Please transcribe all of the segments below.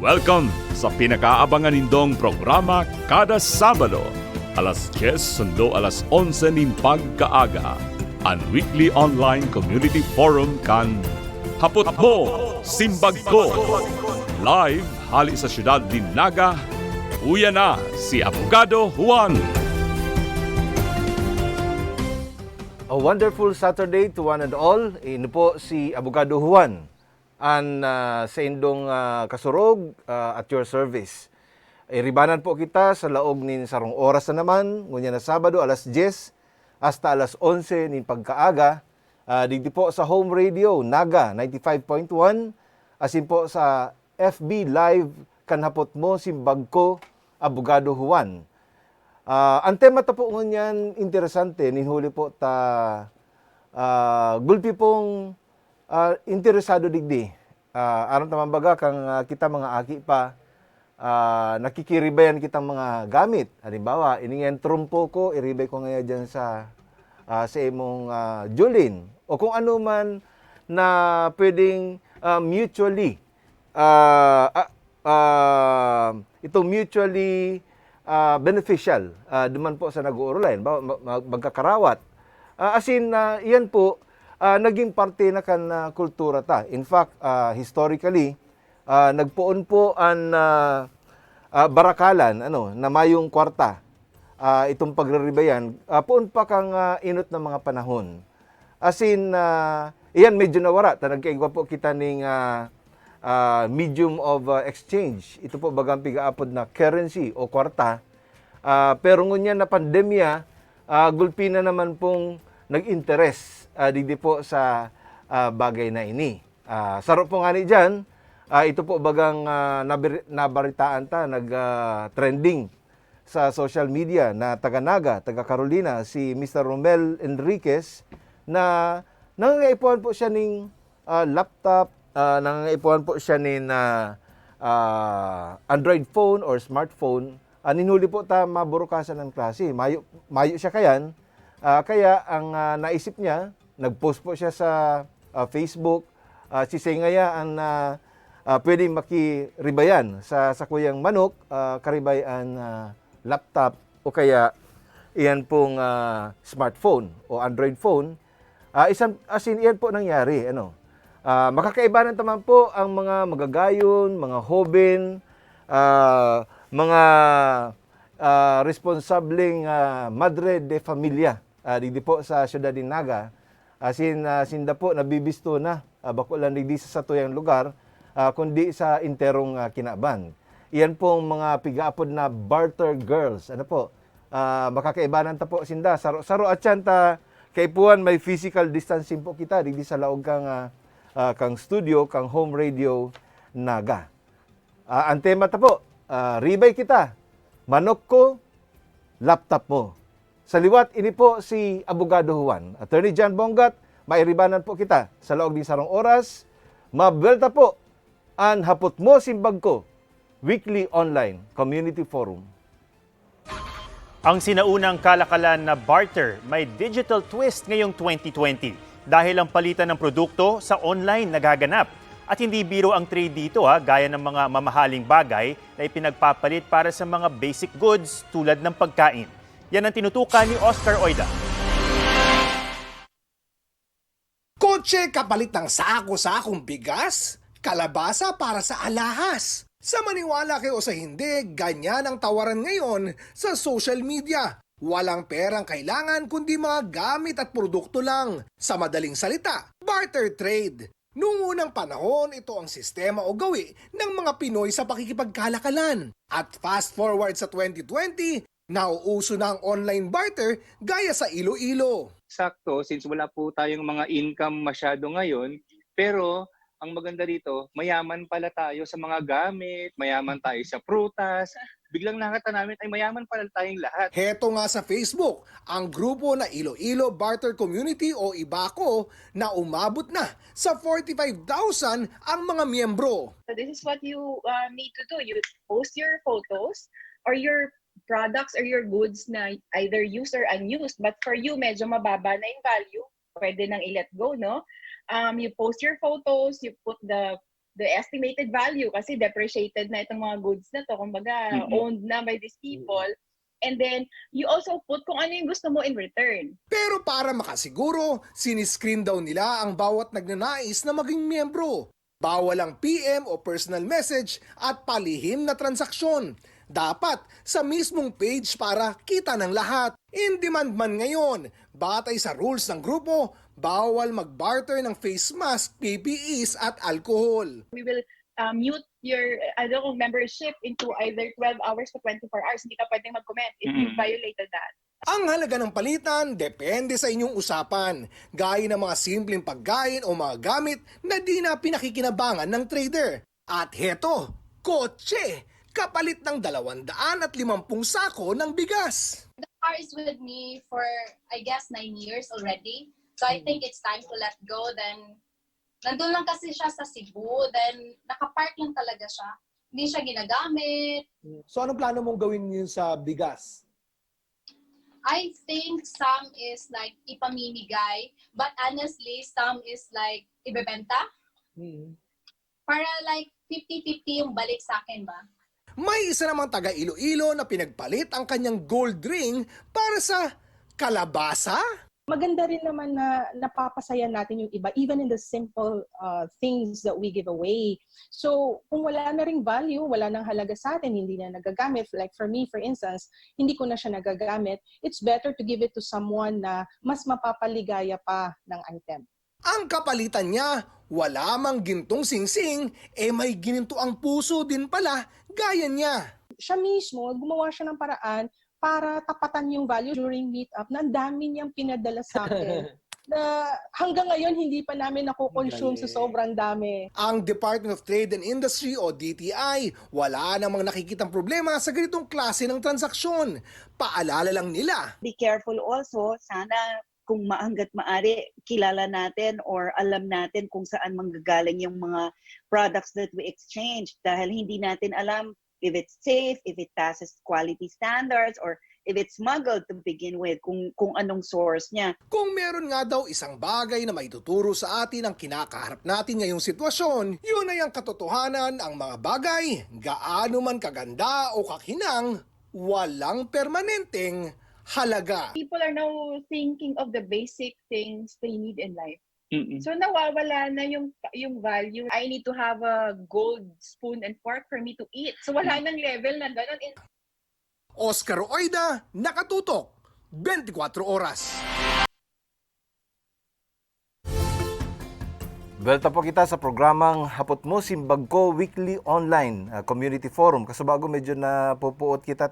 Welcome sa pinakaabangan nindong programa kada Sabado, alas 10 sundo alas 11 nin pagkaaga. Ang weekly online community forum kan Hapot Mo, Simbag Ko. Live hali sa siyudad din Naga, uya na si Abogado Juan. A wonderful Saturday to one and all. Ino po si Abogado Juan sa indong kasurog at your service. Ribanan po kita sa laog nin sarong oras na naman, ngunya na Sabado alas 10 hasta alas 11 nin pagkaaga. Digdi po sa home radio Naga 95.1, asin po sa FB Live kanhapot mo Simbag Ko, Abogado Juan. Ang tema ta po ngunyan interesante, ninhuli po ta gulpi pong interesado digdi. Aron ta mambaga kang kita mga aki pa nakikiribayan kitang mga gamit. Halimbawa, iningen trumpo ko, iribay ko ngayon dyan sa imong Julin. O kung ano man na pwedeng mutually beneficial duman po sa nag-uurulayan, magkakarawat. Iyan po, naging parte na kan kultura ta. In fact, historically, nagpoon po ang barakalan, na mayong kwarta, itong pagriribayan, poon pa kang inot ng mga panahon. Iyan medyo nawara, nagkaigwa po kita ning medium of exchange. Ito po bagang pigaapod na currency o kwarta. Pero ngunyan na pandemya, gulpi na naman pong nag-interest digdi po sa bagay na ini. Sarap po nga ni dyan, ito po bagang nabaritaan ta, nag-trending sa social media na taga-Naga, taga-Carolina, si Mr. Romel Enriquez, na nangangaipuan po siya ng laptop, nangangaipuan po siya ng Android phone or smartphone. Ninhuli po ta maburukasan ng klase. Mayo siya kayan. Kaya ang naisip niya, nag-post po siya sa Facebook, sisengaya ang pwedeng makiribayan sa kuyang manok, karibayan laptop o kaya iyan pong smartphone o Android phone. Iyan po nangyari. Makakaibanan naman po ang mga magagayon, mga hoben, mga responsableng madre de familia digdi po sa siyudad din Naga. Sinda po nabibisto na bako lang digdi sa tuyang lugar, kundi sa interong kinaban. Iyan pong mga pigaapod na barter girls. Makakaibanan ta po sinda. Saro at yan ta kaipuan may physical distancing po kita digdi sa laog kang studio, kang home radio Naga. Ang tema ta po, ribay kita. Manok ko, laptop mo. Sa liwat, ini po si Abogado Juan. Attorney John Bongat, mairibanan po kita sa laog din sarong oras. Mabelta po ang Hapot Mo Simbag Ko, weekly online community forum. Ang sinaunang kalakalan na barter may digital twist ngayong 2020 dahil ang palitan ng produkto sa online nagaganap. At hindi biro ang trade dito, gaya ng mga mamahaling bagay na ipinagpapalit para sa mga basic goods tulad ng pagkain. Yan ang tinutukan ni Oscar Oida. Kotse kapalit ng sako-sakong bigas, kalabasa para sa alahas. Sa maniwala kayo sa hindi, ganyan ang tawaran ngayon sa social media. Walang perang kailangan kundi mga gamit at produkto lang. Sa madaling salita, barter trade. Noong unang panahon, ito ang sistema o gawi ng mga Pinoy sa pakikipagkalakalan. At fast forward sa 2020, nauuso na ang online barter gaya sa Iloilo. Sakto, since wala po tayong mga income masyado ngayon, pero ang maganda dito, mayaman pala tayo sa mga gamit, mayaman tayo sa prutas, biglang nakita namin ay mayaman pala tayong lahat. Heto nga sa Facebook, ang grupo na Iloilo Barter Community o IBACO na umabot na sa 45,000 ang mga miyembro. So this is what you need to do. You post your photos or your products or your goods na either used or unused. But for you, medyo mababa na yung value. Pwede nang i-let go, no? You post your photos, you put the the estimated value kasi depreciated na itong mga goods na to, kumbaga owned na by these people. And then, you also put kung ano yung gusto mo in return. Pero para makasiguro, siniscreen daw nila ang bawat nagnanais na maging miyembro. Bawal ang PM o personal message at palihim na transaksyon. Dapat sa mismong page para kita ng lahat. In demand man ngayon, batay sa rules ng grupo, bawal mag-barter ng face mask, PPEs at alcohol. We will mute your membership into either 12 hours to 24 hours. Hindi ka pwedeng mag-comment if you violated that. Ang halaga ng palitan depende sa inyong usapan, gaya ng mga simpleng pagkain o mga gamit na di na pinakikinabangan ng trader. At heto, kotse, kapalit ng 250 sako ng bigas. The car is with me for, I guess, 9 years already. So I think it's time to let go. Then, nandun lang kasi siya sa Cebu. Then, nakapark lang talaga siya. Hindi siya ginagamit. So anong plano mong gawin yun sa bigas? I think some is like ipamimigay. But honestly, some is like ibebenta. Para like 50-50 yung balik sa akin ba? May isa namang taga Iloilo na pinagpalit ang kanyang gold ring para sa kalabasa. Maganda rin naman na napapasaya natin yung iba, even in the simple things that we give away. So, kung wala na ring value, wala nang halaga sa atin, hindi na nagagamit. Like for me, for instance, hindi ko na siya nagagamit. It's better to give it to someone na mas mapapaligaya pa ng item. Ang kapalitan niya, wala mang gintong singsing, may gininto ang puso din pala, gaya niya. Siya mismo, gumawa siya ng paraan para tapatan yung value during meetup na ang dami niyang pinadala sa akin. Na hanggang ngayon, hindi pa namin nakukonsume sa sobrang dami. Ang Department of Trade and Industry o DTI, wala namang nakikitang problema sa ganitong klase ng transaksyon. Paalala lang nila. Be careful also, sana kung hangga't maaari, kilala natin or alam natin kung saan manggagaling yung mga products that we exchange. Dahil hindi natin alam if it's safe, if it passes quality standards, or if it's smuggled to begin with, kung anong source niya. Kung meron nga daw isang bagay na maituturo sa atin ang kinakaharap natin ngayong sitwasyon, yun ay ang katotohanan, ang mga bagay, gaano man kaganda o kakinang, walang permanenteng halaga. People are now thinking of the basic things they need in life. So nawawala na yung value. I need to have a gold spoon and fork for me to eat. So wala nang level na gano'n. Oscar Oida, nakatutok, 24 oras. Welta po kita sa programang Hapot Mo Simbag Ko Weekly Online Community Forum. Kaso bago medyo napupuot kita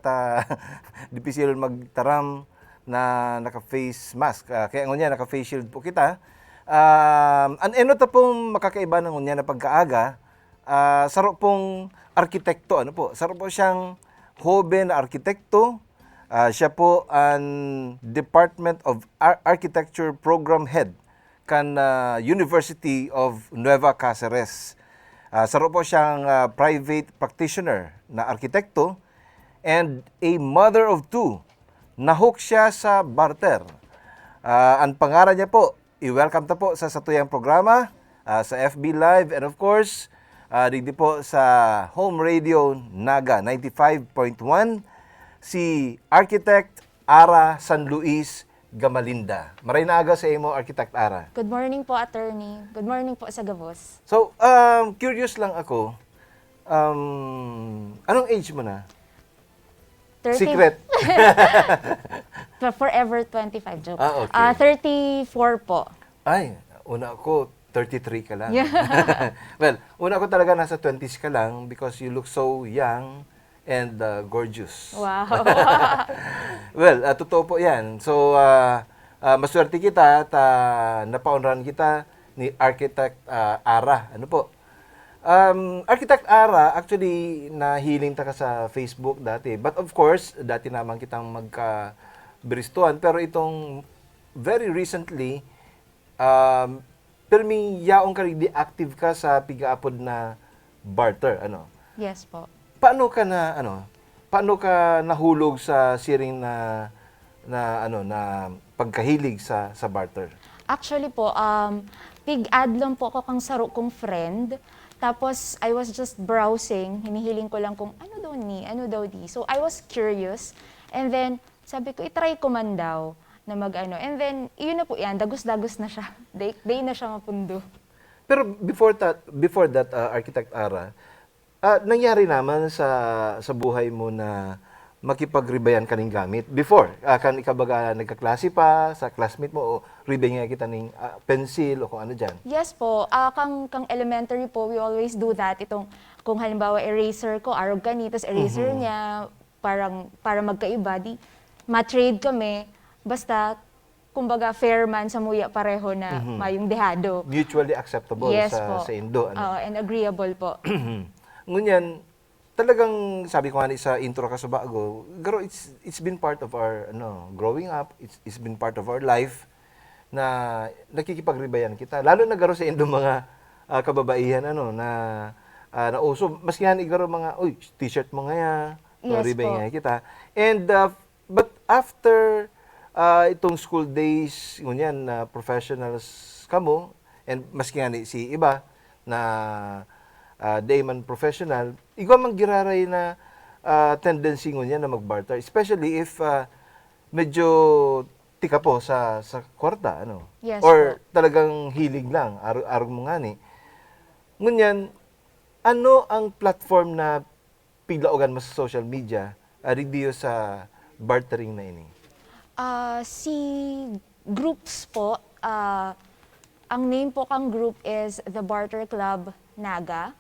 dipisil magtaram na naka-face mask. Kaya ngunya naka-face shield po kita. Ano ta pong makakaiba ng ngunya na pagkaaga? Saro pong arkitekto. Ano po? Saro po siyang hobe na arkitekto. Siya po ang Department of Architecture Program Head kan University of Nueva Cáceres. Saro po siyang private practitioner na arkitekto and a mother of two. Nahook siya sa barter. Ang pangalan niya po, i-welcome ta po sa satuyang programa, sa FB Live, and of course, digdi po sa Home Radio Naga 95.1, si Architect Ara San Luis Gamalinda. Maray na aga sa imo, Architect Ara. Good morning po, attorney. Good morning po sa Gabos. So, curious lang ako, anong age mo na? 30, Secret. Forever 25, joke. Okay. 34 po. Ay, una ako, 33 ka lang. Yeah. Well, una ko talaga nasa 20s ka lang because you look so young and gorgeous. Wow. Well, totoo po yan. So, maswerte kita at napaunran kita ni Architect Ara. Ano po? Architect Ara, actually, nahiling ta ka sa Facebook dati. But of course, dati naman kitang magka-beristuan. Pero itong very recently, permi yaong ka active ka sa pigaapod na barter. Ano? Yes po. Paano ka nahulog sa siring na pagkahilig sa barter? Actually po, pig-ad lang po ako kang saro kong friend. Tapos, I was just browsing. Hinihiling ko lang kung ano daw di. So, I was curious. And then, sabi ko, itry ko man daw na mag-ano. And then, yun na po yan, dagos-dagos na siya. Day na siya mapundo. Pero before that, Architect Ara, nangyari naman sa buhay mo na makipagribayan kaning gamit before kan ikabaga nagkaklase pa sa classmate mo o ribay nga kita ning pencil o kung ano diyan. Yes po, kang elementary po, we always do that. Itong, kung halimbawa eraser ko, arog ganito, eraser niya, para magkaiba, di ma-trade kami, basta, kumbaga, fair man sa muya pareho na mayong dehado. Mutually acceptable Yes sa po. Indo. And agreeable po. Ngunyan, talagang sabi ko nga sa intro ka sa bago, pero it's been part of our growing up, it's been part of our life na nakikipagribayan kita. Lalo na garo sa Indo mga kababaihan na nauso, maski nga garo mga t-shirt mo nga Yes ribay po. nga kita. And but after itong school days ngunyan professionals kamo and maski nga si iba na dayman professional, igwa man giraray na tendency ngunyan na magbarter, especially if medyo tika po sa kwarta, Yes or po. talagang hilig lang, arog mo nga ni. Ngunyan, ano ang platform na piglaogan mo sa social media, review sa bartering na ini? Si groups po, ang name po kang group is the Barter Club Naga.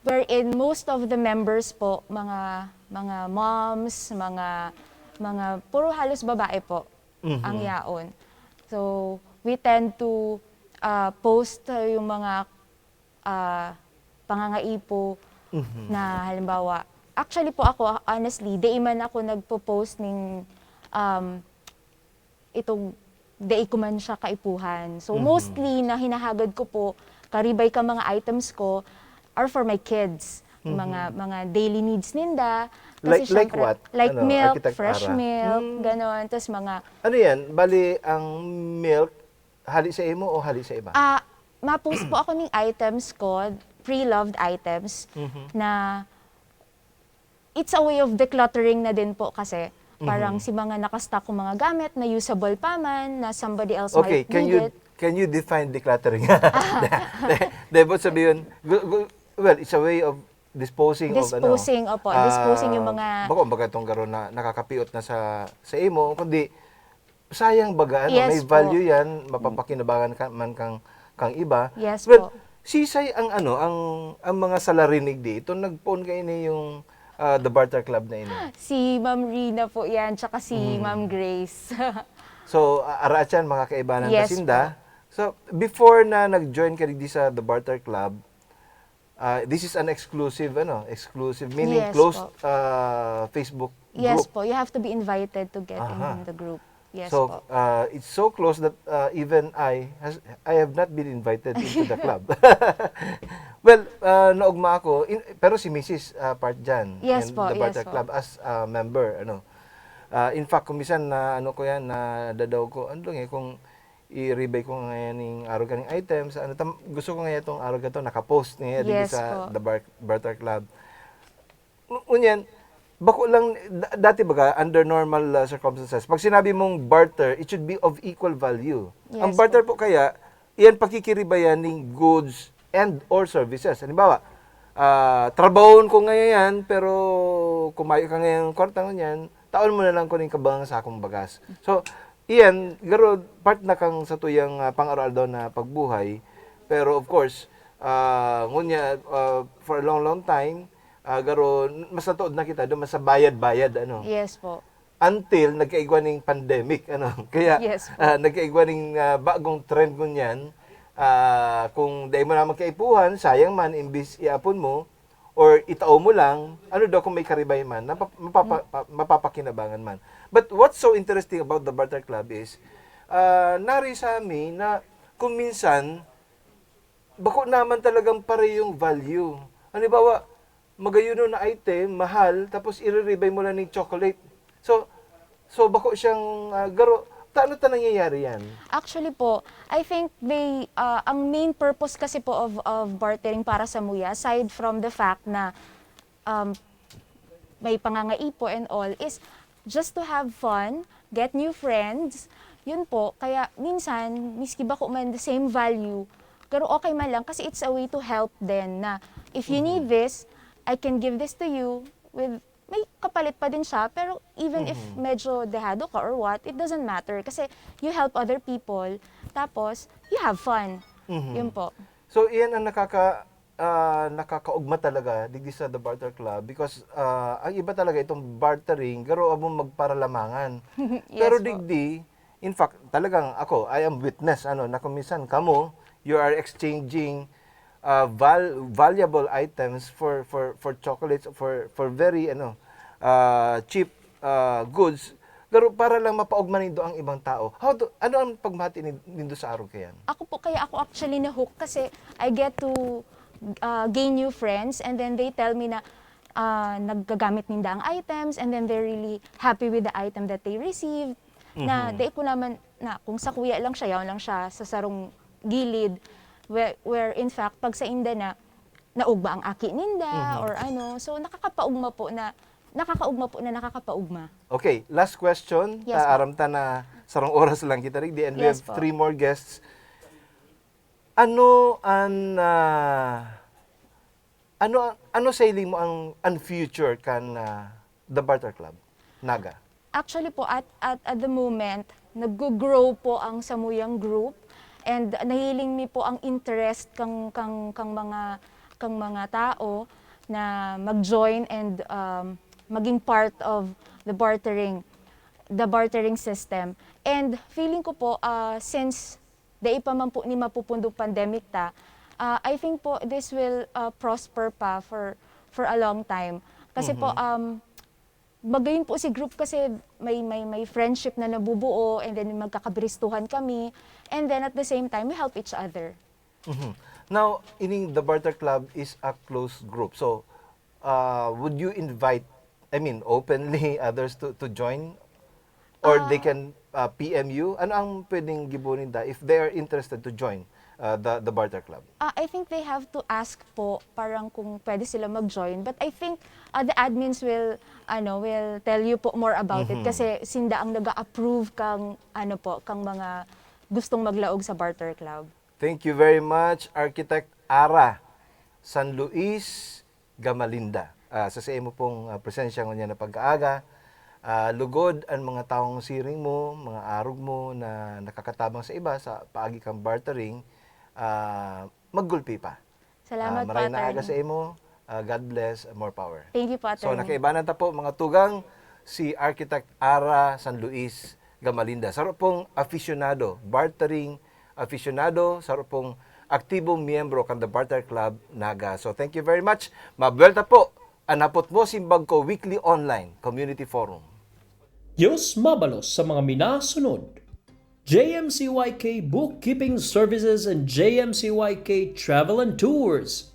Wherein most of the members po, mga moms, mga puro halos babae po ang yaon. So, we tend to post yung mga pangangaipo na halimbawa, actually po ako, honestly, di man ako nagpo-post ng itong di ko man siya kaipuhan. So, mostly na hinahagad ko po, karibay ka mga items ko are for my kids. Mga daily needs ninda. Like syempre, what? Like Ano, milk, Architect fresh Ara? milk, ganon. Tapos mga, Ano yan? Bali, ang milk, hali sa imo o hali sa iba? ma-post po ako ng items ko, pre-loved items, na it's a way of decluttering na din po kasi. Parang si mga nakastock kong mga gamit na usable pa man, na somebody else Okay, might need it. can you define decluttering? Debo sabihin, well, it's a way of disposing Disposing yung mga... Bako, baga itong garo na nakakapiot na sa imo, kundi sayang baga, Yes may po. value yan, mapapakinabangan man kang iba. Yes Well, po. sisay ang mga salarinig dito, nagpoon kayo ni yung The Barter Club na ini. Si Ma'am Rina po yan, tsaka si Ma'am Grace. So, araat yan, makakaibanan Yes kasinda. So, before na nag-join ka di sa The Barter Club, this is an exclusive, meaning Yes closed po. Facebook Yes group. po, you have to be invited to get in the group. Yes So, po. it's so close that even I have not been invited into the club. Well, naugma ako, pero si Mrs. Part dyan, Yes in po, The yes Barter po. Club as a member. In fact, kung minsan na dadaw ko, kung i-rebay ko ngayon ng araw kaning items, gusto ko ngayon itong araw to nakapost ngayon Yes sa po. The Barter Club. Unyan, bako lang, dati baga, under normal circumstances, pag sinabi mong barter, it should be of equal value. Yes Ang barter po kaya, iyan pakikiribayan ng goods and or services. Halimbawa, trabahon ko ngayon yan, pero kumayo ka ngayon kwarta ngayon, taon mo na lang ko ng kabang sa akong bagas. So, iyan, garo, part na kang sa tuyang pang-aral daw na pagbuhay. Pero of course, ngunya, for a long time, garo, mas natuod na kita doon, mas sa bayad-bayad, Yes po. until nagkaigwa ng pandemic, Kaya, Yes po. nagkaigwa ng bagong trend ngunyan, kung dahil mo na magkaipuhan, sayang man, imbis iapon mo, or itao mo lang, daw kung may karibay man, mapapakinabangan man. But what's so interesting about the Barter Club is, nari sa amin na kung minsan, bako naman talagang pare yung value. Halimbawa, magayuno na item, mahal, tapos i-rebay mo lang ng chocolate. So bako siyang, garo, Taano ta nangyayari yan? Actually po, I think ang main purpose kasi po of bartering para sa Muya, aside from the fact na may pangangaipo and all, is just to have fun, get new friends. Yun po, kaya minsan, miski ba ko man the same value, pero okay man lang kasi it's a way to help din na if you need this, I can give this to you with may kapalit pa din siya, pero even if medyo dehado ka or what, it doesn't matter kasi you help other people, tapos you have fun. Yun po. So, iyan ang nakakaugma talaga digdi sa The Barter Club because ang iba talaga itong bartering, garo abong magparalamangan. Yes Pero po. digdi, in fact, talagang ako, I am witness, na kuminsan kamo, you are exchanging valuable items for chocolates, for very cheap goods, pero para lang mapaugma nindo ang ibang tao. Ano ang pagmati nindo sa araw kayan? Ako actually na-hook kasi I get to gain new friends and then they tell me na naggagamit ninda ang items and then they're really happy with the item that they received. Na di ko naman na kung sa kuya lang siya, yaon lang siya sa sarong gilid where in fact pag sa inda na naugma ang aki ninda or so nakakapaugma po na nakakapaugma. Okay, last question. Yes, po. Aram ta na sarong oras lang kita rigdi and we Yes, have po. 3 more guests. Ano sailing mo ang future kan The Barter Club? Naga. Actually po at the moment nag-grow po ang Samuyang Group and nahiling mi po ang interest kang mga tao na mag-join and maging part of the bartering system. And feeling ko po since dai pa man po ni mapupundong pandemic I think po this will prosper pa for a long time. Kasi po bagayin po si group kasi may friendship na nabubuo and then magkakabristuhan kami and then at the same time we help each other. Now, the Barter Club is a closed group. So, would you invite, openly others to join? Or they can PM you? Ano ang pwedeng gibunin if they are interested to join the Barter Club? I think they have to ask po parang kung pwede sila mag-join. But I think the admins will tell you po more about it kasi sinda ang nag-approve kang mga gustong maglaog sa Barter Club. Thank you very much, Architect Ara San Luis Gamalinda. Sa imo pong presensya ngunya na pagkaaga, lugod ang mga taong siring mo, mga arog mo na nakakatabang sa iba sa paagi kang bartering, maggulpi pa. Salamat po, maraming naaga Attorney. sa imo. God bless, more power. Thank you po, So Attorney. nakaibanan ta po mga tugang si Architect Ara San Luis Gamalinda. Sarap pong aficionado, bartering aficionado, sarap pong aktibong miyembro kan The Barter Club Naga. So thank you very much. Mabuelta po anapot mo simbag ko weekly online community forum. Diyos mabalos sa mga minasunod. JMCYK Bookkeeping Services and JMCYK Travel and Tours.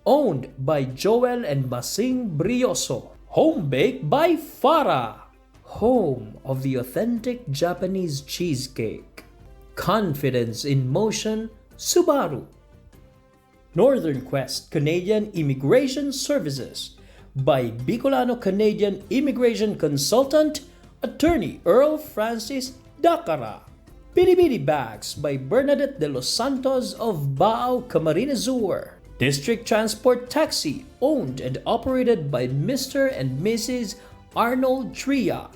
Owned by Joel and Masing Brioso. Home baked by Farah. Home of the authentic Japanese cheesecake. Confidence in Motion, Subaru. Northern Quest Canadian Immigration Services by Bicolano-Canadian Immigration Consultant, Attorney Earl Francis Dacara. Binibini Bags by Bernadette de los Santos of Bao, Camarines Sur. District Transport Taxi, owned and operated by Mr. and Mrs. Arnold Tria.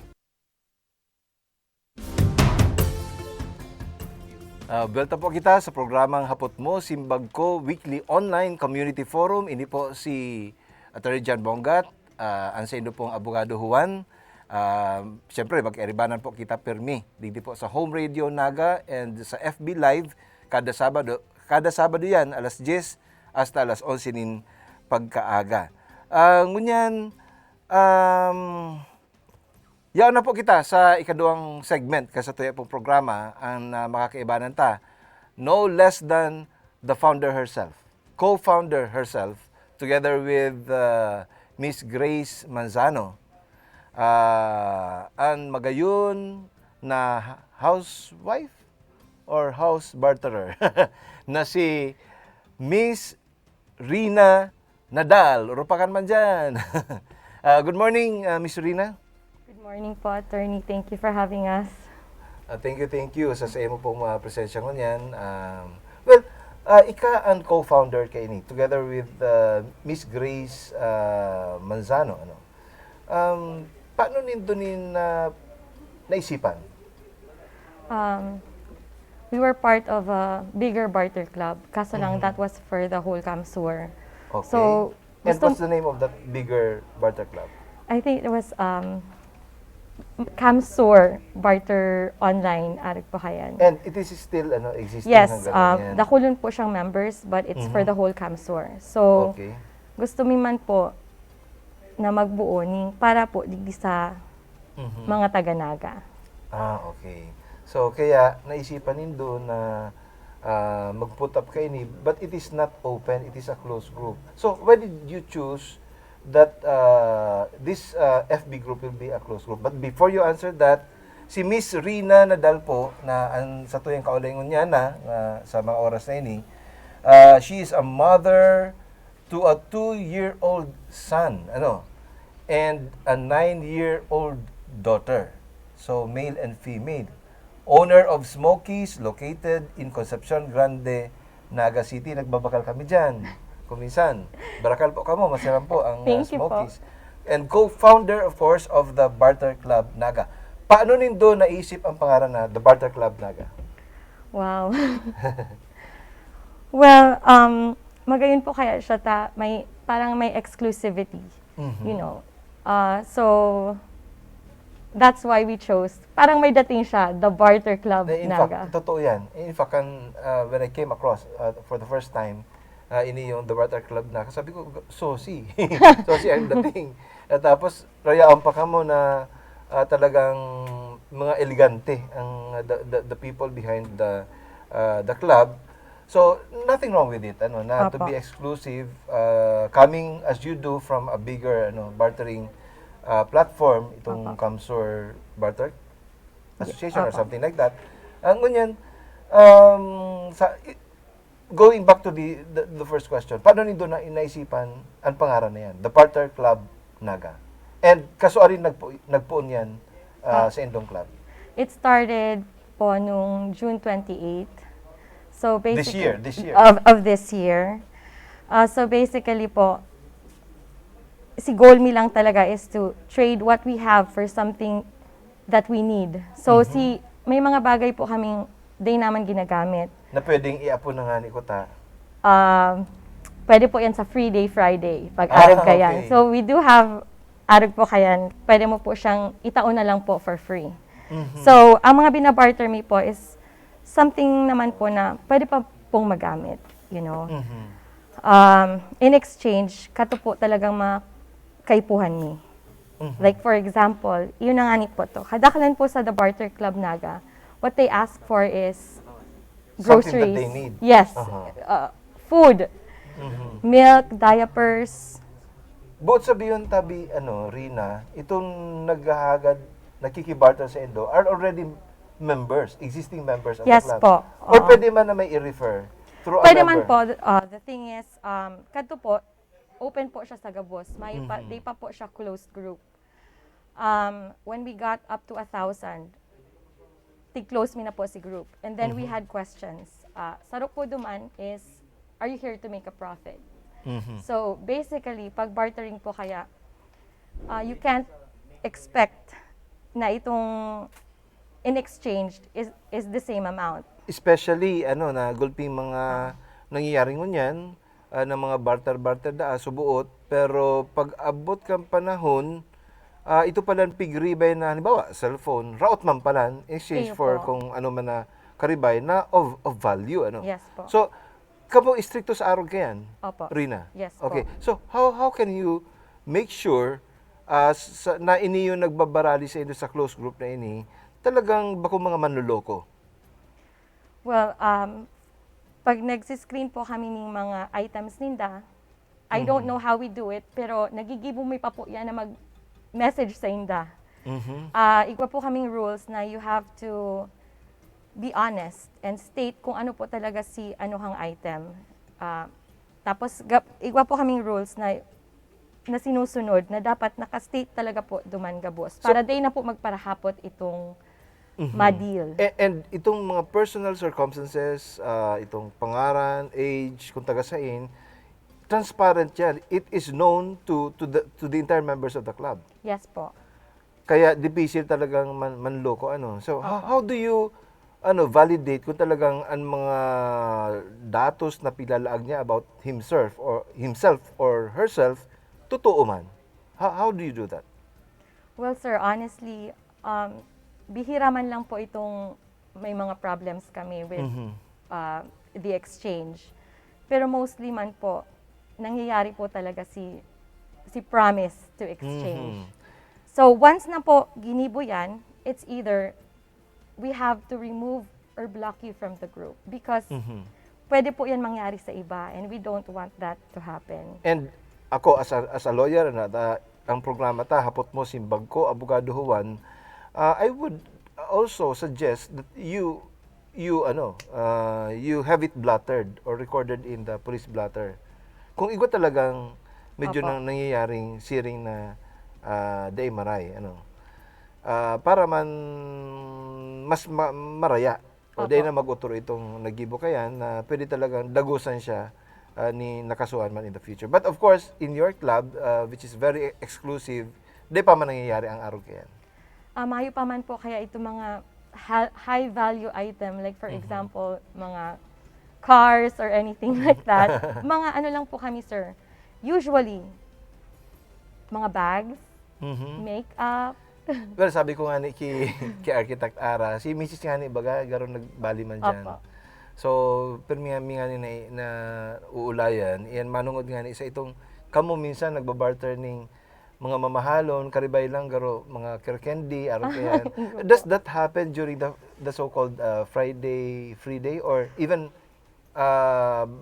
Belta po kita sa programang Hapot Mo, Simbag Ko, Weekly Online Community Forum. Ini po si Attorney John Bongat, ang sa pong Abogado Juan. Siyempre, mag-eribanan po kita permi. Digdi po sa Home Radio Naga and sa FB Live kada Sabado. Kada Sabado yan, alas 10 hasta alas 11 nin pagkaaga. Ngunyan, yaw na po kita sa ikaduang segment kasi ito pong programa ang makakaibanan ta. No less than the founder herself, co-founder herself, together with Miss Grace Manzano. Ang magayon na housewife or house barterer na si Miss Rina Nadal. Urupakan man dyan. Good morning, Miss Rina. Good morning po, attorney. Thank you for having us. Thank you. Sa imo pong presensya ngunyan. Ika ang co-founder kay ini together with Miss Grace Manzano. Paano nindo naisipan? We were part of a bigger barter club. Kaso lang, that was for the whole Kamsur. Okay. So, And what's the name of that bigger barter club? I think it was Kamsur Barter Online, arig po kayan. And it is still existing Yes, hanggang ngayon? nakulon po siyang members, but it's for the whole Kamsur. So, Okay. gusto mi man po na magbuo ning para po digdi sa mga taga-Naga. Okay. So, kaya naisipan nindo na mag-put up kayo ni, but it is not open, it is a closed group. So, why did you choose that this FB group will be a closed group? But before you answer that, si Miss Rina Nadal po, na sa tuyang kaulingon niya na sa mga oras na ini, she is a mother to a 2-year-old son, and a 9-year-old daughter. So, male and female. Owner of Smokies, located in Concepcion Grande, Naga City. Nagbabakal kami dyan. Kuminsan. Barakal po kamo, masarap po ang Thank you po. Smokies. And co-founder, of course, of the Barter Club Naga. Paano nindo naisip ang pangalan na The Barter Club Naga? Wow. Well, magayon po kaya siya parang may exclusivity, you know. So, that's why we chose. Parang may dating siya, the Barter Club In Naga. fact, totoo yan. In fact, when I came across for the first time, ini yung The Barter Club Naga, sabi ko, Sosi. Sosi ang dating. At tapos, rayaan pa ka mo na talagang mga elegante ang the people behind the club. So, nothing wrong with it, na to be exclusive, coming as you do from a bigger bartering platform, itong Kamsur Barter Association or something like that. Ang ngunyan, going back to the first question, paano nindo na inaisipan ang pangalan na yan? The Barter Club Naga. And kasuari nagpuon yan sa Indong Club. It started po nung June 28. So basically, This year. Of this year. So basically po, si goal mi lang talaga is to trade what we have for something that we need. So may mga bagay po kaming day naman ginagamit. Na pwedeng i-apo na nga ni Kuta. Pwede po yan sa Free Day Friday, pag arag kayan. Okay. So we do have arag po kayan. Pwede mo po siyang itaon na lang po for free. So ang mga binabarter mi po is something naman po na pwede pa pong magamit, you know. In exchange, kato po talagang kaipuhan ni. Like for example, yun ang ani po to. Kadakalan po sa The Barter Club Naga, what they ask for is groceries. Something that they need. Yes. Food. Milk, diapers. Both sabihin tabi, Rina, itong nakikibarter sa Indo are already members, existing members of Yes the club. po. Or pwede man na may i-refer through Pwede a member. man po. The thing is, kadto po, open po siya sa Gabos. Di pa po siya closed group. When we got up to 1,000, tig-close mi na po si group. And then we had questions. Sarok po duman is, are you here to make a profit? So basically, pag bartering po kaya, you can't expect na itong in exchange is the same amount. Especially, na gulping mga nangyayaring ngunyan, ng mga barter-barter subuot, pero pag abot kang panahon, ito pala pigribay na, halimbawa, cellphone, raot man pala, exchange Iyo for po. kung ano man na karibay na of value, Yes po. So, kamo istrikto sa arog kayan, Opo. Rina? Yes Okay. po. So, how can you make sure na ini yung nagbabarali sa inyo sa close group na ini, talagang bako mga manluloko? Well, pag nagsiscreen po kami ng mga items ninda, I don't know how we do it, pero nagigibumi pa po yan na mag-message sa inda. Igwa po kaming rules na you have to be honest and state kung ano po talaga si anuhang item. Tapos igwa po kaming rules na sinusunod na dapat naka-state talaga po duman gabos para day na po magparahapot itong ma-deal. And itong mga personal circumstances, itong pangaran, age, kung taga-sain, transparent yan. It is known to the entire members of the club. Yes po. Kaya difficile talagang manloko So how do you validate kung talagang ang mga datos na pilalaag niya about himself or herself totoo man? How do you do that? Well, sir, honestly, bihira man lang po itong may mga problems kami with the exchange. Pero mostly man po, nangyayari po talaga si promise to exchange. So once na po ginibo yan, it's either we have to remove or block you from the group because pwede po yan mangyari sa iba and we don't want that to happen. And ako as a lawyer ang programa hapot mo simbag ko abogado huwan, I would also suggest that you have it blotted or recorded in the police blotter. Kung igo talagang medyo nang nangyayaring siring na day maray para man mas maraya o day na mag-uturo itong nagibo kayan na pwede talagang dagusan siya ni nakasuhan man in the future. But of course, in your club, which is very exclusive, di pa man nangyayari ang araw kayan. Mayo pa man po kaya itong mga high value item like for example, mga cars or anything like that. Mga ano lang po kami, sir. Usually, mga bags, makeup. Well, sabi ko nga ni kay Architect Ara, si Mrs. nga ni baga garon nagbali man dyan. So, pero nga ni na uulayan, iyan manungod nga ni isa itong kamo minsan nagbabarter ning mga mamahalon, karibay lang garo mga candy, aro kayan. Does that happen during the so-called Friday free day or even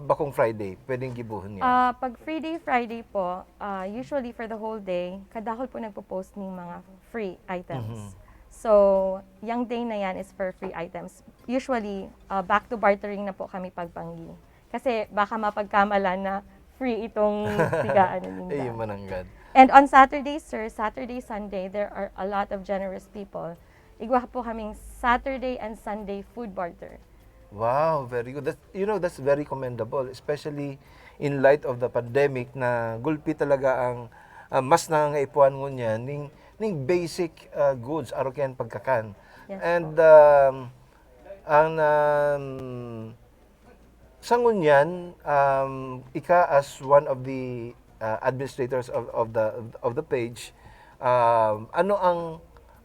bakong Friday, pwedeng gibuhon yan? Pag Friday po, usually for the whole day, kadahol po nagpo-post ng mga free items. So, yung day na yan is for free items. Usually, back to bartering na po kami pagpanggi. Kasi baka mapagkamalan na free itong tigaan ninyo. Ayun mananggad. And on Saturday, sir, Saturday, Sunday, there are a lot of generous people. Igwa po kaming Saturday and Sunday food barter. Wow, very good. That's very commendable, especially in light of the pandemic na gulpi talaga ang mas nangangaipuan ngunyan ning basic goods aro ken pagkakan. Yes, and ang sa ngunyan ika as one of the administrators of the page, ano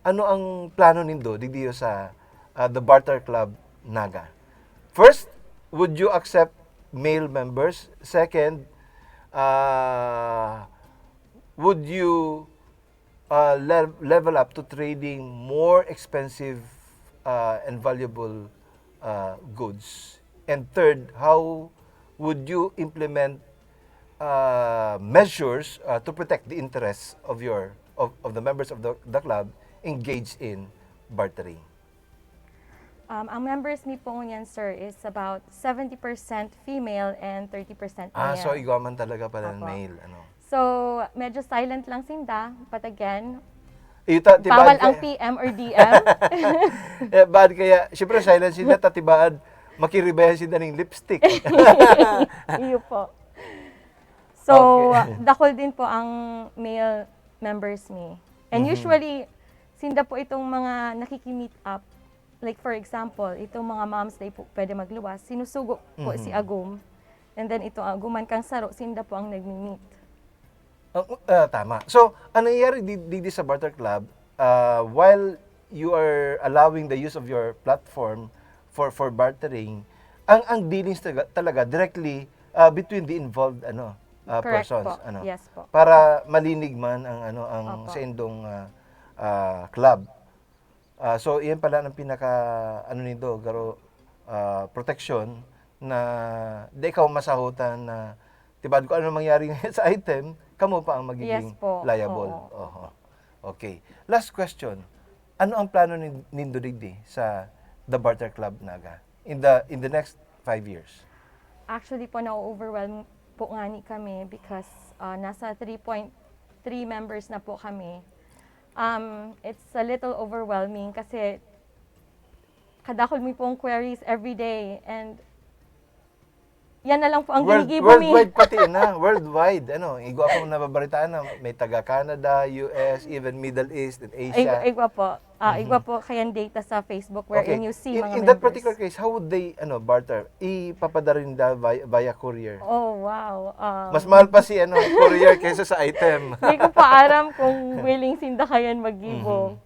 ang plano nindo digdiyo sa the Barter Club Naga? First, would you accept male members? Second, would you level up to trading more expensive and valuable goods? And third, how would you implement measures to protect the interests of the members of the club engaged in bartering? Ang members ni po niyan, sir, is about 70% female and 30% male. So igaman talaga pala ng male. So, medyo silent lang sinda, but again, bawal ang PM or DM. Bad kaya, syempre silent sinda, tatibaan, makiribayan sinda ng lipstick. Iyo po. So, dakol din po ang male members me. And usually, sinda po itong mga nakiki-meet up. Like for example, itong mga moms day po pwede magluwas, sinusugo po si Agum. And then ito Aguman kang saro, sinda po ang nagmi-meet. Tama. So, ano nangyayari di sa Barter Club, while you are allowing the use of your platform for bartering, ang dealings talaga directly between the involved persons. Po. Yes po. Para malinig man ang sa indong club. So, iyan pala ang pinaka, nito, garo, protection na di ikaw masahutan na, tibad ko ano mangyari sa item, kamo pa ang magiging liable. Okay. Last question. Ano ang plano nindo digdi sa the Barter Club Naga in the next 5 years? Actually po, na-overwhelm po nga ni kami because nasa 3.3 members na po kami. It's a little overwhelming kasi kadakol mi pong queries every day and yan na lang po ang ginigibo mi. Worldwide pati na, worldwide. Igo ako nababalitaan na may taga Canada, US, even Middle East and Asia. Igwa po. Igwa po kayan data sa Facebook wherein you see mga In members. that particular case, how would they barter? Ipapadala rin via courier. Oh, wow. Mas mahal pa si courier kaysa sa item. Hindi ko pa alam kung willing sinda kayan mag-gibo.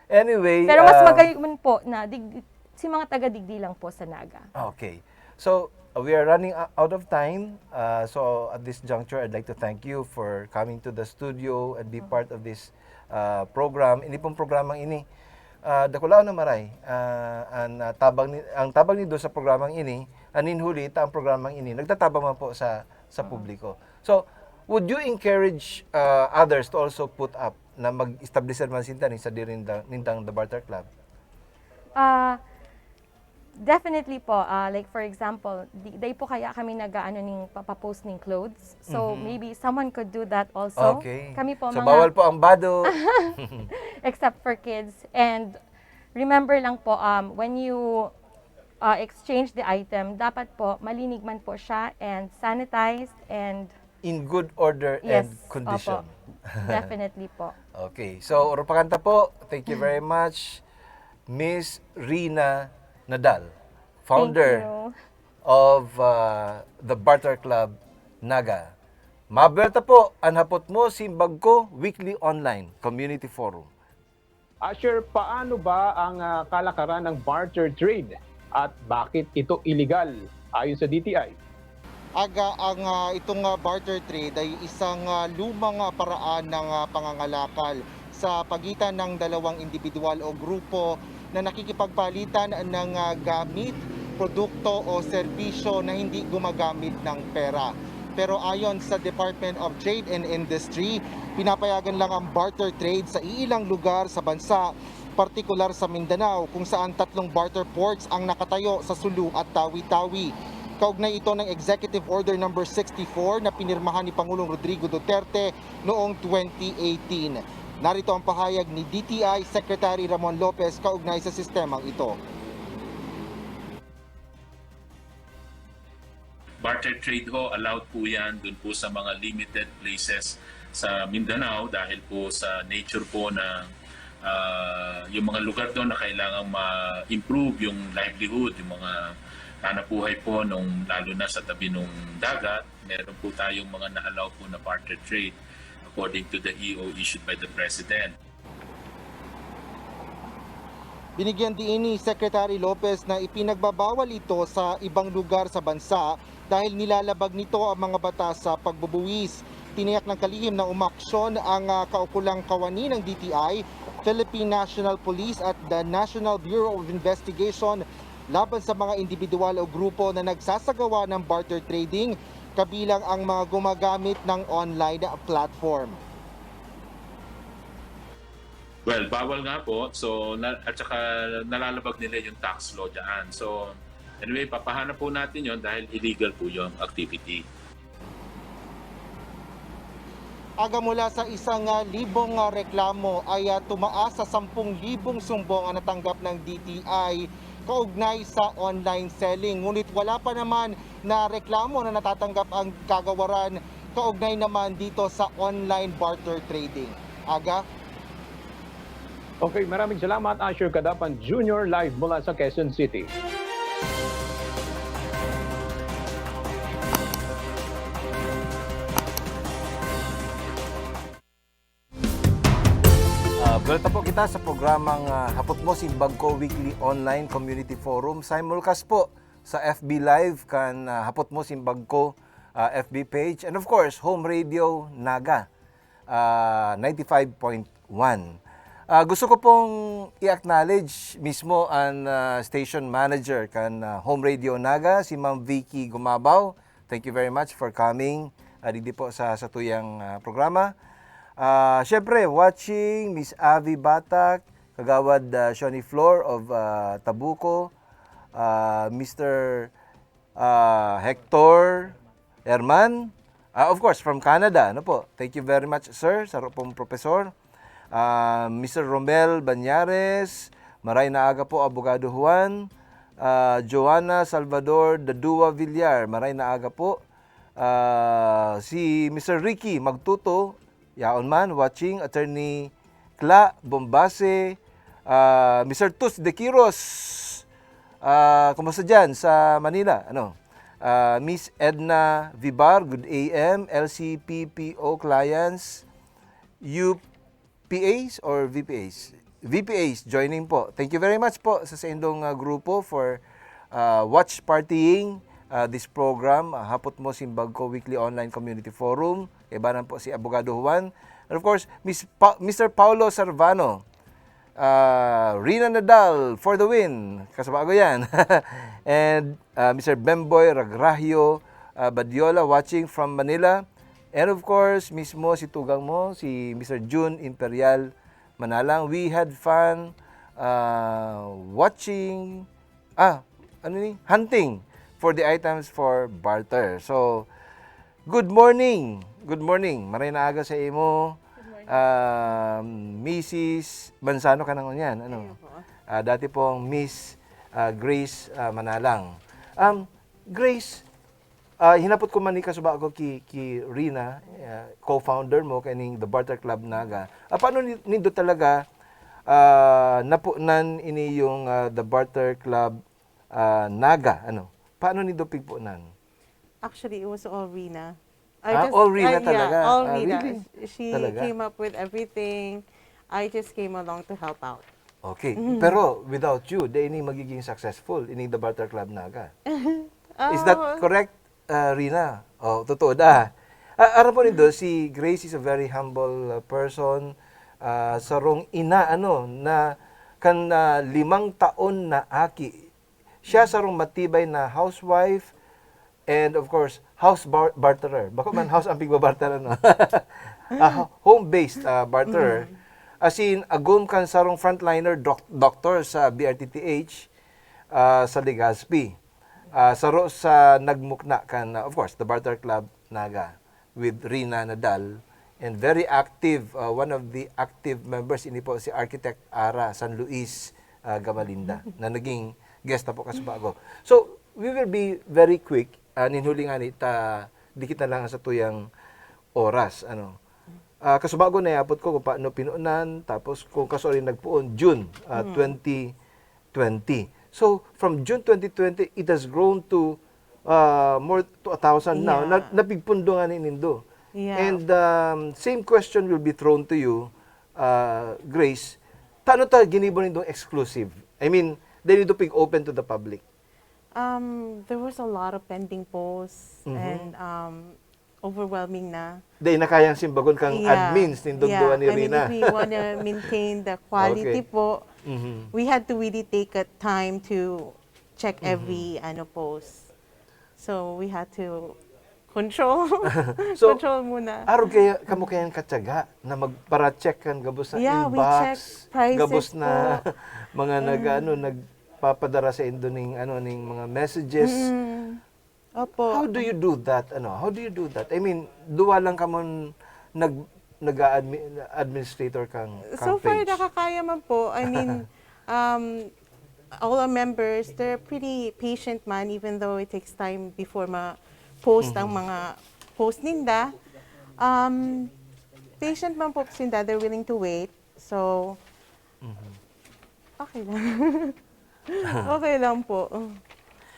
Anyway, Pero mas magayon po na si mga taga-digdi lang po sa Naga. Okay. So, we are running out of time. So, at this juncture, I'd like to thank you for coming to the studio and be part of this program. Ini pong programang ini, dakulao na maray. Ang tabang ni do sa programang ini, aninhuli ta ang programang ini, nagtatabang man po sa publiko. So, would you encourage others to also put up na mag-establish man sinta ni sa nindang the Barter Club? Definitely po. Like for example, day po kaya kami nag-ano ning papapost ning clothes. So maybe someone could do that also. Okay. Kami po so bawal po ang bado. Except for kids. And remember lang po, when you exchange the item, dapat po malinig man po siya and sanitized and in good order yes, and condition. Opo. Definitely po. Okay. So, Oropakanta po, thank you very much. Miss Rina Nadal, founder of the Barter Club Naga. Maberta po, anhapot mo simbag ko weekly online community forum. Asher, paano ba ang kalakaran ng barter trade at bakit ito illegal ayon sa DTI? Itong barter trade ay isang lumang paraan ng pangangalakal sa pagitan ng dalawang individual o grupo na nakikipagpalitan ng gamit, produkto o serbisyo na hindi gumagamit ng pera. Pero ayon sa Department of Trade and Industry, pinapayagan lang ang barter trade sa ilang lugar sa bansa, partikular sa Mindanao kung saan 3 barter ports ang nakatayo sa Sulu at Tawi-Tawi. Kaugnay ito ng Executive Order No. 64 na pinirmahan ni Pangulong Rodrigo Duterte noong 2018. Narito ang pahayag ni DTI Secretary Ramon Lopez kaugnay sa sistemang ito. Barter trade ho, allowed po yan dun po sa mga limited places sa Mindanao dahil po sa nature po ng yung mga lugar doon na kailangang ma-improve yung livelihood, yung mga hanapbuhay po lalo na sa tabi ng dagat. Meron po tayong mga na-allow po na barter trade according to the EO issued by the President. Binigyan din ni Secretary Lopez na ipinagbabawal ito sa ibang lugar sa bansa dahil nilalabag nito ang mga batas sa pagbubuwis. Tiniyak ng kalihim na umaksyon ang kaukulang kawani ng DTI, Philippine National Police at the National Bureau of Investigation laban sa mga individual o grupo na nagsasagawa ng barter trading, kabilang ang mga gumagamit ng online platform. Well, bawal nga po. So, at saka nalalabag nila yung tax law dyan. So, anyway, papahanap po natin yon dahil illegal po yung activity. Aga mula sa 1,000 reklamo ay tumaas sa 10,000 sumbong ang natanggap ng DTI kaugnay sa online selling. Ngunit wala pa naman na reklamo na natatanggap ang kagawaran kaugnay naman dito sa online barter trading. Aga? Okay, maraming salamat Asher Kadapan Jr. live mula sa Quezon City. Balita po kita sa programang Hapot Mo Simbag Ko Weekly Online Community Forum. Simulcast po sa FB Live kan Hapot Mo Simbag Ko FB page. And of course, Home Radio Naga 95.1. Gusto ko pong i-acknowledge mismo ang station manager kan Home Radio Naga, si Ma'am Vicky Gumabaw. Thank you very much for coming dito po sa tuyang programa. Siyempre, watching Miss Avi Batak, Kagawad Shoni Flor of Tabuco, Mr. Hector Herman, of course, from Canada. Ano po? Thank you very much, sir, sa pong professor. Mr. Romel Banyares, maray na aga po, Abogado Juan. Joanna Salvador Dadua Villar, maray na aga po. Si Mr. Ricky Magtuto, yaon man, watching. Attorney Cla Bombase, Mr. Tus De Quiros, kumusta dyan sa Manila? Ano? Miss Edna Vibar, good AM, LCPPO clients, UPAs or VPAs? VPAs joining po. Thank you very much po sa indong grupo for watch partying this program. Hapot mo Simbagko Weekly Online Community Forum. Ibanan po si Abogado Juan. And of course, Mr. Paulo Sarvano. Rina Nadal for the win. Kasabago yan. And Mr. Bemboy Ragrahio Badiola watching from Manila. And of course, mismo si tugang mo, si Mr. June Imperial Manalang. We had fun watching, hunting for the items for barter. So, good morning. Good morning. Maray na aga sa imo. Mrs. Bansano ka nang yan. Ano? Dati pong Miss Grace Manalang. Grace, hinapot ko man ni kasuba ako ki Rina, co-founder mo kaning The Barter Club Naga. Paano nindo talaga napunan ini yung The Barter Club Naga? Ano? Paano nindo pigpunan? Actually, it was all Rina. All Rina talaga? Yeah, all Rina. Really? She Talaga? came up with everything. I just came along to help out. Okay. Pero without you, di ini magiging successful ini The Barter Club Naga. Is that correct, Rina? Oh, totoo da. Aram po nito, si Grace is a very humble person. Sarong ina, na kan 5 taon na aki. Siya sarong matibay na housewife and of course, house barterer. Bako man house ang pigbabarterer, no? Home-based barterer. As in, agum kan sarong frontliner doctor sa BRTTH sa Legazpi. Saro sa nagmukna kan, of course, the Barter Club Naga with Rina Nadal. And very active, one of the active members, ini po si Architect Ara San Luis Gamalinda, na naging guest na po kasubago. So, we will be very quick. Ninhuli nga di kita lang sa tuyang oras. Kasubago na yapot ko kung paano pinuunan, tapos kung kaso rin nagpuon, June 2020. So, from June 2020, it has grown to more to 1,000 now. Napigpundo nga ni Nindo. Yeah. And same question will be thrown to you, Grace. Paano ta ginibo nindong exclusive? I mean, they need to be open to the public. There was a lot of pending posts and overwhelming na. Dahil na kayang simbagon kang admins nindong duwa ni Rina. I mean, if we want to maintain the quality po, we had to really take a time to check every post. So we had to control. Control muna. Araw kamo kayang katsaga na magpara-check kan gabos na inbox. We check prices gabos na mga nagpapadara sa indo ning mga messages. Opo. How do you do that? How do you do that? I mean, duwa lang kamon nag-administrator kang so far page. nakakaya man po. I mean, all our members, they're pretty patient man even though it takes time before ma-post ang mga post ninda. Patient man po sinda, they're willing to wait. So, okay lang. Okay lang po.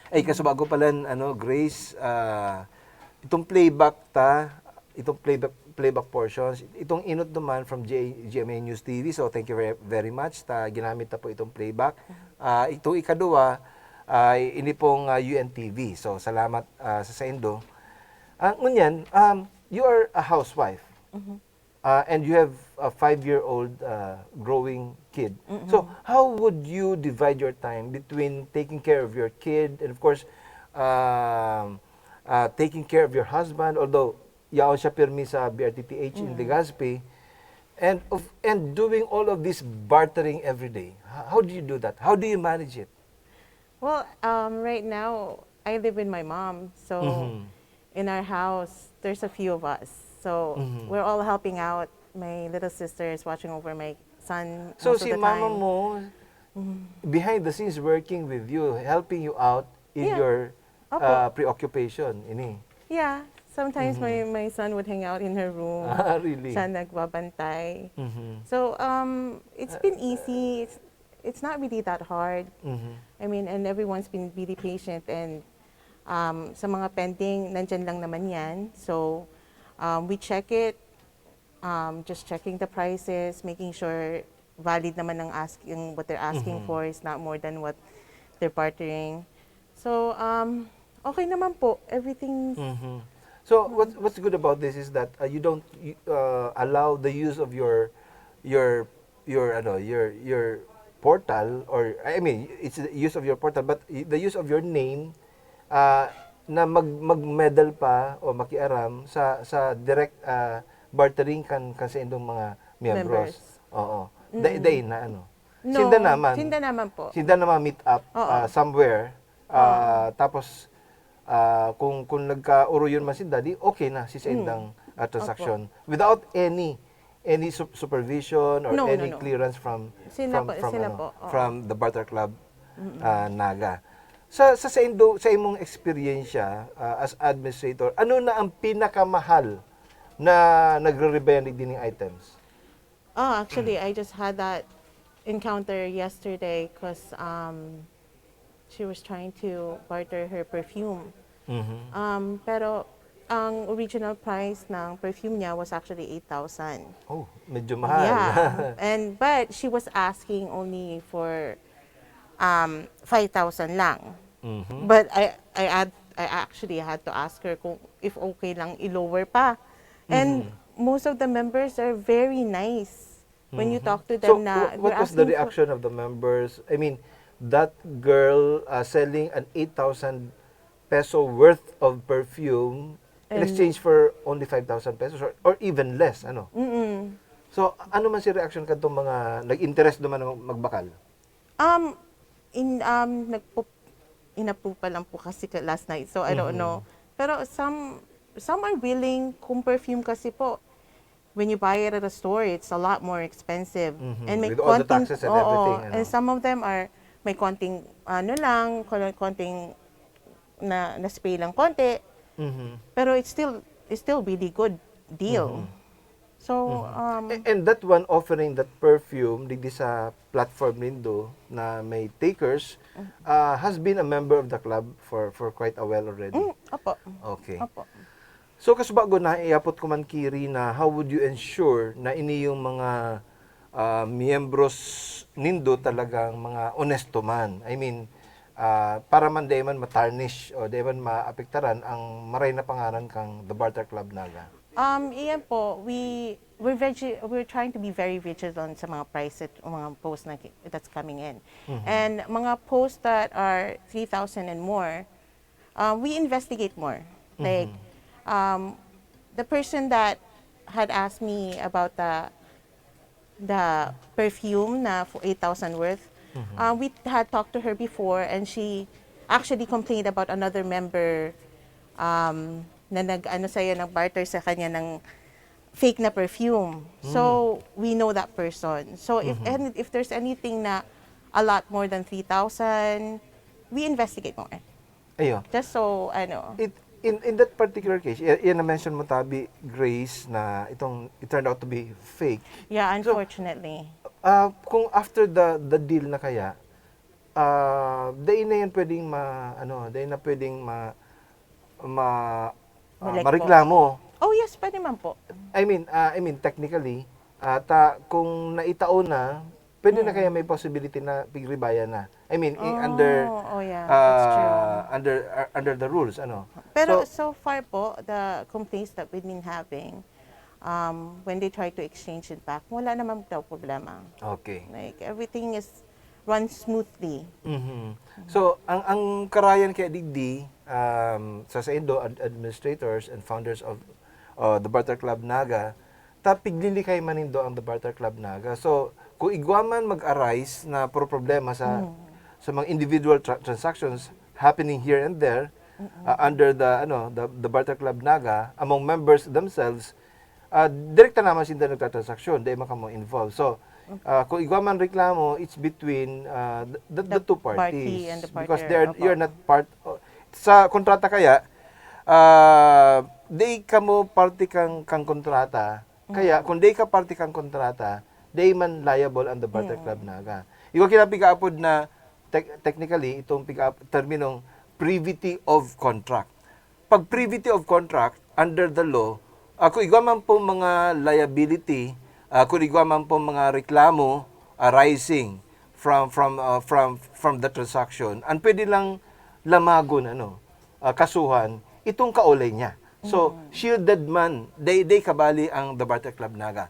Ay, kasubago pala, Grace, itong playback playback portions, itong inot naman from GMA News TV, so thank you very much. Ginamit na po itong playback. Itong ikaduwa, ini pong UNTV, so salamat sa indo. Ngunyan, you are a housewife, and you have a 5-year-old growing kid. So, how would you divide your time between taking care of your kid and, of course, taking care of your husband, although yaon siya pirmi sa BRTTH in Legazpi, And doing all of this bartering every day. How do you do that? How do you manage it? Well, right now, I live with my mom. So in our house, there's a few of us. So we're all helping out. My little sister is watching over my son So most si of the mama time. mo, behind the scenes working with you, helping you out in Yeah. your Opo. preoccupation. Ini. Yeah. Sometimes my son would hang out in her room. Really? Siya nagbabantay. So it's been easy. It's not really that hard. I mean, and everyone's been really patient. And sa mga pending, nandyan lang naman yan. So we check it. Just checking the prices, making sure valid naman ang asking, what they're asking for is not more than what they're bartering. So okay naman po. Everything's So what's good about this is that you don't allow the use of your portal, or I mean it's the use of your portal, but the use of your name na mag-medal pa o makiaram sa direct bartering kan sa indong mga miyembros. Oo. Day na ano. No, Sinda naman. Sinda naman po. Sinda naman meet up somewhere. Tapos kung nagka-uro yun man si daddy, okay na si Sendang transaction without any supervision or any clearance from the Barter Club Naga. Sa imong eksperyensya as administrator, ano na ang pinakamahal na nagre-rebellion din ng items? Actually, I just had that encounter yesterday because she was trying to barter her perfume. Pero ang original price ng perfume niya was actually 8,000. Oh, medyo mahal. Yeah. But she was asking only for 5,000 lang. But I actually had to ask her kung if okay lang i-lower pa. And most of the members are very nice when you talk to them. So what was the reaction of the members? I mean, that girl selling an 8,000 peso worth of perfume in exchange for only 5,000 pesos or even less, ano? So ano man si reaction kadtong mga nag-interest naman magbakal? Inapprove pa lang po kasi last night, so I don't know. Pero some are willing. Kung perfume kasi po, when you buy it at a store, it's a lot more expensive. And may with all the taxes and everything. And some of them are may konting konting na spray lang konti. Pero it's still really good deal. So and that one offering that perfume digdi sa platform nindo na may takers has been a member of the club for quite a while already. Opo. Okay. Opo. So kasbago na iapot ko man kiri na how would you ensure na ini yung mga miyembros nindo talagang mga honesto man? I mean, para man di man matarnish o di man maapektaran ang maray na pangalan kang The Barter Club Naga. Iyan po, we're trying to be very vigilant sa mga price at mga posts that's coming in. And mga posts that are 3,000 and more, we investigate more. Like, the person that had asked me about the perfume na for 8,000 worth, we had talked to her before and she actually complained about another member na nag-barter sa kanya ng fake na perfume. So, we know that person. So, if there's anything na a lot more than 3,000, we investigate more. Ayo. Just so, In that particular case, yan na-mention mo, Tabi, Grace, na it turned out to be fake. Yeah, unfortunately. So, kung after the deal na kaya, dahin na yan pwedeng mareklamo. Oh yes, pwede man po. I mean technically, kung naitaon na, pwede na kaya may possibility na pigribayan na. I mean, under the rules, ano. Pero so far po, the complaints that we've been having, when they try to exchange it back, wala naman daw problema. Okay. Like everything runs smoothly. So, ang karayan kay Digdi, sa Indo administrators and founders of the Barter Club Naga, tapig kay manindo ang The Barter Club Naga. So, kung igwaman mag-arise na problema sa mga individual transactions happening here and there under the Barter Club Naga among members themselves, direkta naman sila nagtatransaksyon, di man kamo involved. So, kung igwaman reklamo, it's between the two parties. Party and the because partner. you're not part sa kontrata kaya di kamo party kang kontrata. Kaya kung di ka party kang kontrata, di man liable ang the Barter Club Naga. Ikaw kinapigaapod na technically itong terminong privity of contract. Pag privity of contract under the law, kung igwaman po mga liability, kung igwaman po mga reklamo arising from the transaction, ang pwede lang lamagon kasuhan itong kaulay niya. So, shielded man, day kabali ang The Barter Club Naga.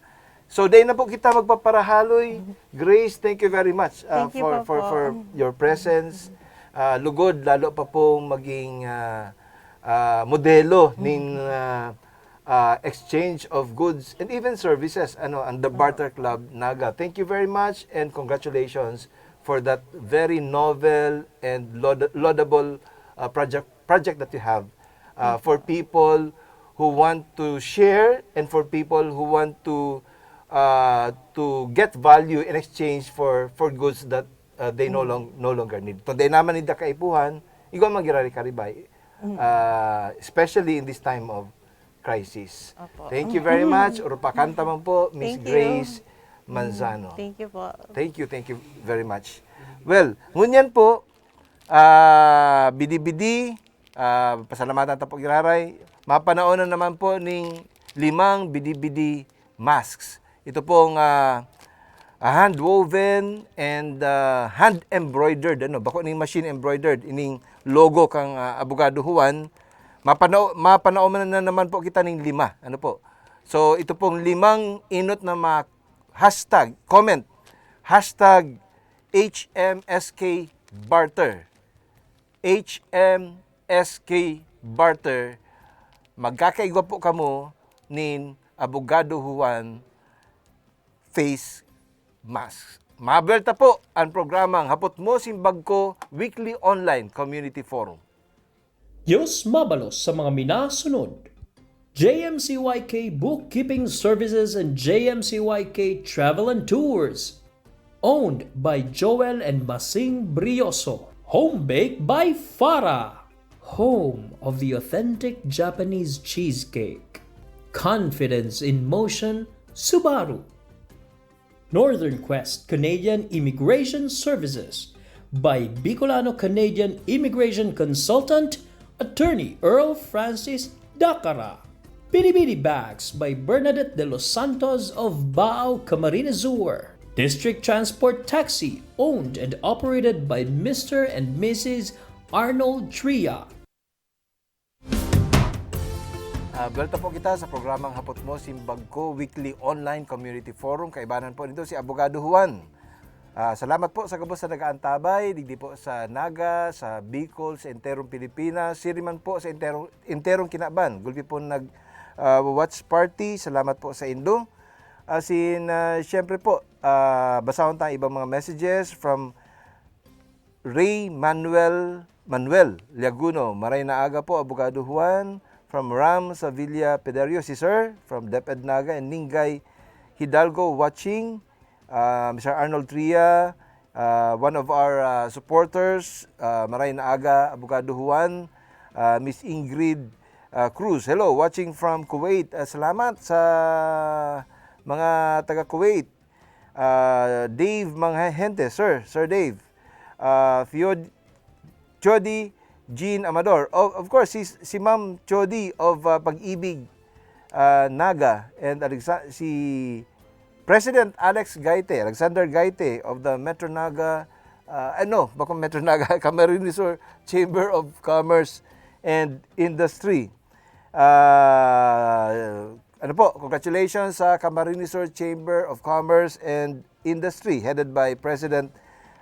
So, day na po kita magpaparahaloy. Grace, thank you very much for your presence. Lugod, lalo pa pong maging modelo ng exchange of goods and even services ang The Barter Club Naga. Thank you very much and congratulations for that very novel and laudable project that you have. For people who want to share and for people who want to get value in exchange for goods that they no longer need. Today naman nida kaipuhan, ikaw magirari karibay, especially in this time of crisis. Opo. Thank you very much. Urupakanta man po, Miss Thank you. Grace Manzano. Thank you po. Thank you very much. Well, ngunyan po, bidi-bidi, pasalamatan ta po giraray. Mapanaonan naman po ning 5 bidi-bidi masks. Ito pong hand woven and hand embroidered, bako ning machine embroidered ining logo kang Abogado Juan. Mapanaonan na naman po kita ning 5. So ito pong 5 inot na hashtag comment HMSK Barter. HMSK Barter. Magkakaigwa po kamo nin Abogado Juan face mask. Mabelta po ang programang Hapot Mo Simbag Ko Weekly Online Community Forum. Diyos mabalos sa mga minasunod. JMCYK Bookkeeping Services and JMCYK Travel and Tours. Owned by Joel and Basing Brioso. Home baked by Farah. Home of the authentic Japanese cheesecake. Confidence in Motion, Subaru. Northern Quest Canadian Immigration Services by Bicolano-Canadian Immigration Consultant, Attorney Earl Francis Dacara. Bidi-Bidi Bags by Bernadette de los Santos of Bao, Camarines Sur. District Transport Taxi, owned and operated by Mr. and Mrs. Arnold Tria. Welcome po kita sa programang Hapot Mo Simbag Ko Weekly Online Community Forum. Kaibanan po nito si Abogado Juan. Salamat po sa kabos sa nag-aantabay, digdi po sa Naga, sa Bicol, sa enterong Pilipinas, siriman po sa enterong Kinaban. Gulpi po watch party, salamat po sa Indo. Siyempre po, basahon tayo ibang mga messages from Ray Manuel Liaguno. Maray na aga po, Abogado Juan. From Ram Sevilla Pederio, si Sir, from DepEd Naga, and Ningay Hidalgo watching. Mr. Arnold Tria, one of our supporters, maray na aga, Abogado Juan. Miss Ingrid Cruz, hello, watching from Kuwait. Salamat sa mga taga Kuwait. Dave Manghente, Sir Dave. Chody Jean Amador. Of course, si Ma'am Chody of Pag-ibig Naga, and si President Alexander Gaite of the Metro Naga, Metro Naga, Camarines Sur Chamber of Commerce and Industry. Congratulations sa Camarines Sur Chamber of Commerce and Industry, headed by President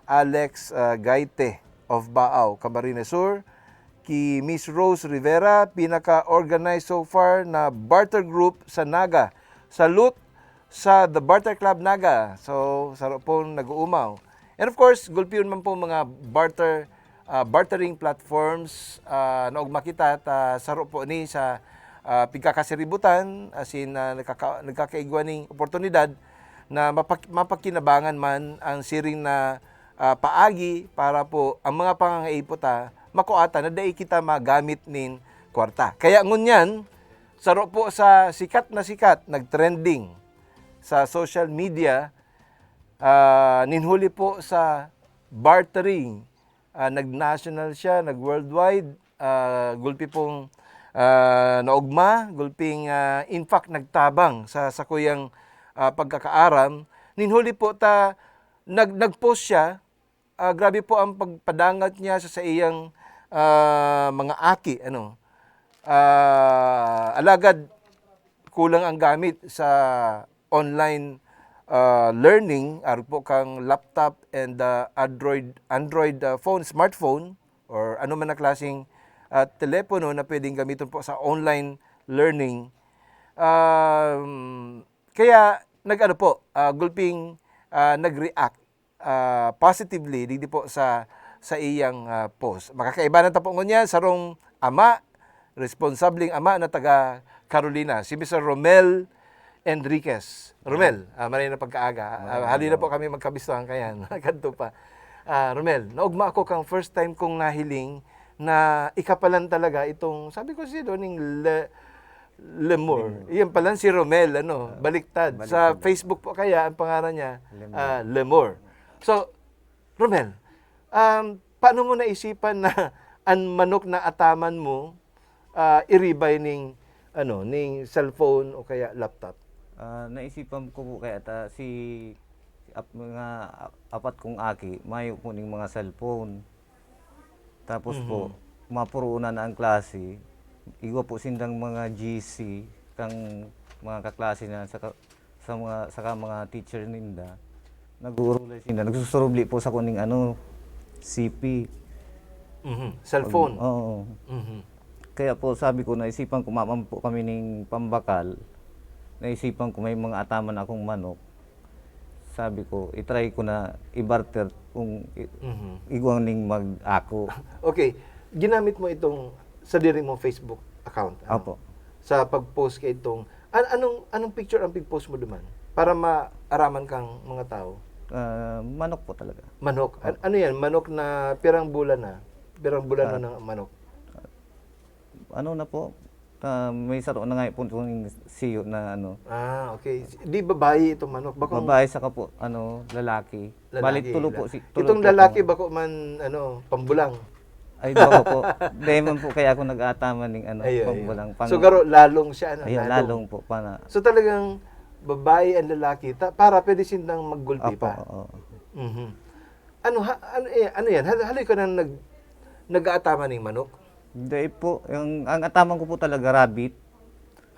Alex Gaite of Bao, Camarines Sur. Ki Miss Rose Rivera, pinaka-organized so far na barter group sa Naga. Salute sa The Barter Club Naga. So, saro po nag-uumaw. And of course, gulpiyon man po mga bartering platforms na ugma kita ta saro po ni sa pigkakasiributan as in nagkakaigwa ning oportunidad na mapakinabangan man ang siring na paagi para po ang mga pangangaipota makuata na dai kita magamit nin kwarta. Kaya ngunyan, saro po sa sikat, nagtrending sa social media, ninhuli po sa bartering. Nag-national siya, nag-worldwide, gulpi pong naugma, gulping in fact nagtabang sa kuyang pagkakaaram. Ninhuli po nag-post siya, grabe po ang pagpadangat niya sa iyang mga aki, alagad kulang ang gamit sa online learning, po kang laptop and Android phone, smartphone, or ano man na klaseng telepono na pwedeng gamitin po sa online learning. Kaya gulping nag-react positively di po sa iyang post. Makakaiba na tapo niya sarong ama, responsabling ama na taga Carolina, si Mr. Romel Enriquez. Romel, maray na pagkaaga. Hali na po kami magkabistuhan kayan. Kanto pa. Romel, naugma ako kang first time kong nahiling na ikapalan talaga itong, sabi ko siya doon, Lemur. Iyan pala si Romel, baliktad. Sa Facebook po kaya, ang pangalan niya, Lemur. So, Romel, paano mo naisipan na ang manok na ataman mo, iribay ning cellphone o kaya laptop? Naisipan ko po kaya mga apat kong aki, mayo po ning mga cellphone. Tapos po, mapuruunan na ang klase. Igwa po sindang mga GC, kang mga kaklase na saka mga teacher ninda. Nag-uurulay sila. Nagsusurubli po sa kuning CP. Cellphone? Oo. Kaya po sabi ko, naisipan ko, mamam po kami ng pambakal. Naisipan ko may mga ataman akong manok. Sabi ko, itry ko na i-barter kung igwang ning mag-ako. Okay. Ginamit mo itong sa diri mong Facebook account? Opo. Sa pag-post kay itong, anong picture ang pig-post mo duman? Para maaraman kang mga tao? Manok po talaga. Manok? Ano yan? Manok na pirang bulan na? Pirang bulan na ng manok? Ano na po? May saro na nga po yung siyo na okay. Di babae itong manok? Babae saka po, lalaki. Balik tulo po. Itong lalaki bako man, pambulang? Ay, bako po. Dahil man po kaya ako nag-aataman ng pambulang. So, garo, lalong siya? Ayun, lalong po. So, talagang babae and lalaki, para pwede silang maggulpi pa? Oo. Ano yan? Haloy ka na nag-aataman ng manok? Hindi po. Ang ataman ko po talaga rabbit.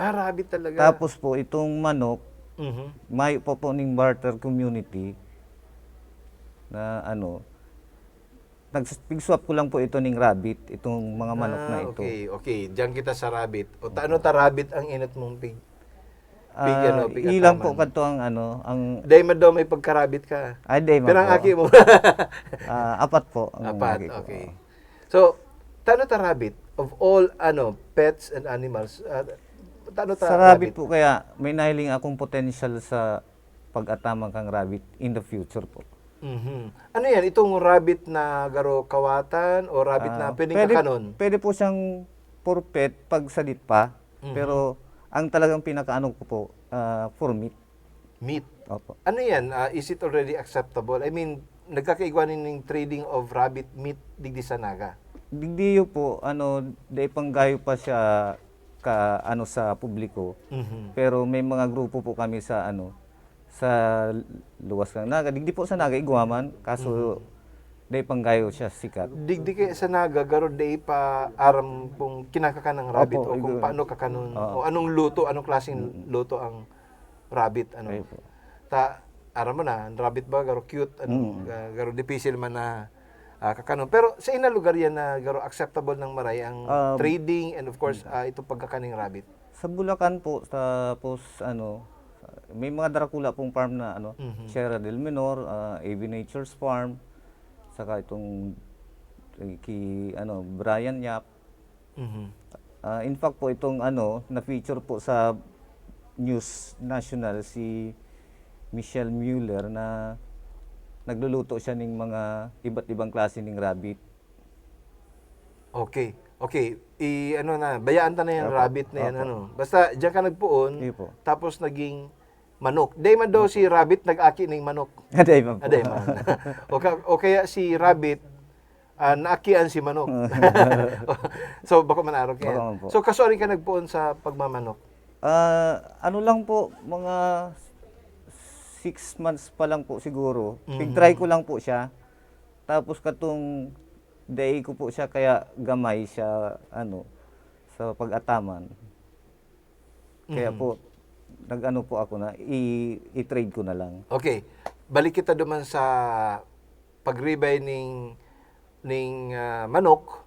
Rabbit talaga. Tapos po, itong manok, may po ning barter community na nag-swap ko lang po ito ning rabbit, itong mga manok na ito. Okay. Diyan kita sa rabbit. O ano rabbit ang init mong pig? Pig ilang po kadto ang Day man daw may pagka-rabbit ka. Ay, day man. Pero ang aki mo? Apat po. Apat, okay. So, tano rabbit of all pets and animals? Sa rabbit po kaya may nahiling akong potential sa pag-atamang kang rabbit in the future po. Ano yan? Itong rabbit na garo kawatan o rabbit na pwedeng kakanon? Pwede po siyang for pet pag salit pa. Pero ang talagang pinakaano ko po for meat. Meat? Opo. Ano yan? Is it already acceptable? I mean, nagkakaigwanin ng trading of rabbit meat digdi sa Naga? Digdiyo po, dahil panggayo pa siya sa publiko. Pero may mga grupo po kami sa sa luwas ng Naga. Digdi po sa Naga, igwaman. Kaso, dahil panggayo siya sikat. Digdi kayo sa Naga, garo dahil pa aram pong kinakakan ng rabbit o kung paano kakanon. O anong luto, anong klaseng luto ang rabbit. Aram mo na, rabbit ba, garo cute, garo difícil man na kakanon. Pero sa ina lugar yan na garo acceptable ng maray ang trading and of course ito pagkakaning rabbit. Sa Bulacan po, tapos may mga Dracula pong farm na ano, Sierra del Menor, AV Nature's Farm, saka itong Brian Yap. In fact po itong na-feature po sa News National si Michelle Mueller na nagluluto siya ng mga iba't ibang klase ng rabbit. Okay. Bayaan ta na yan, rabbit na yan, Basta diyan ka nagpuon, tapos naging manok. Day man daw si rabbit nag-aki ng manok. Day man po. Day man. o kaya si rabbit, naakian si manok. So, bako manarog yan. So, kasuari ka nagpuon sa pagmamanok? Ano lang po, mga 6 months pa lang po siguro. Pig-try ko lang po siya. Tapos katong day ko po siya, kaya gamay siya, sa pag-ataman. Kaya po, nag-ano po ako na, i-trade ko na lang. Okay. Balik kita duman sa pag-ribay ning manok.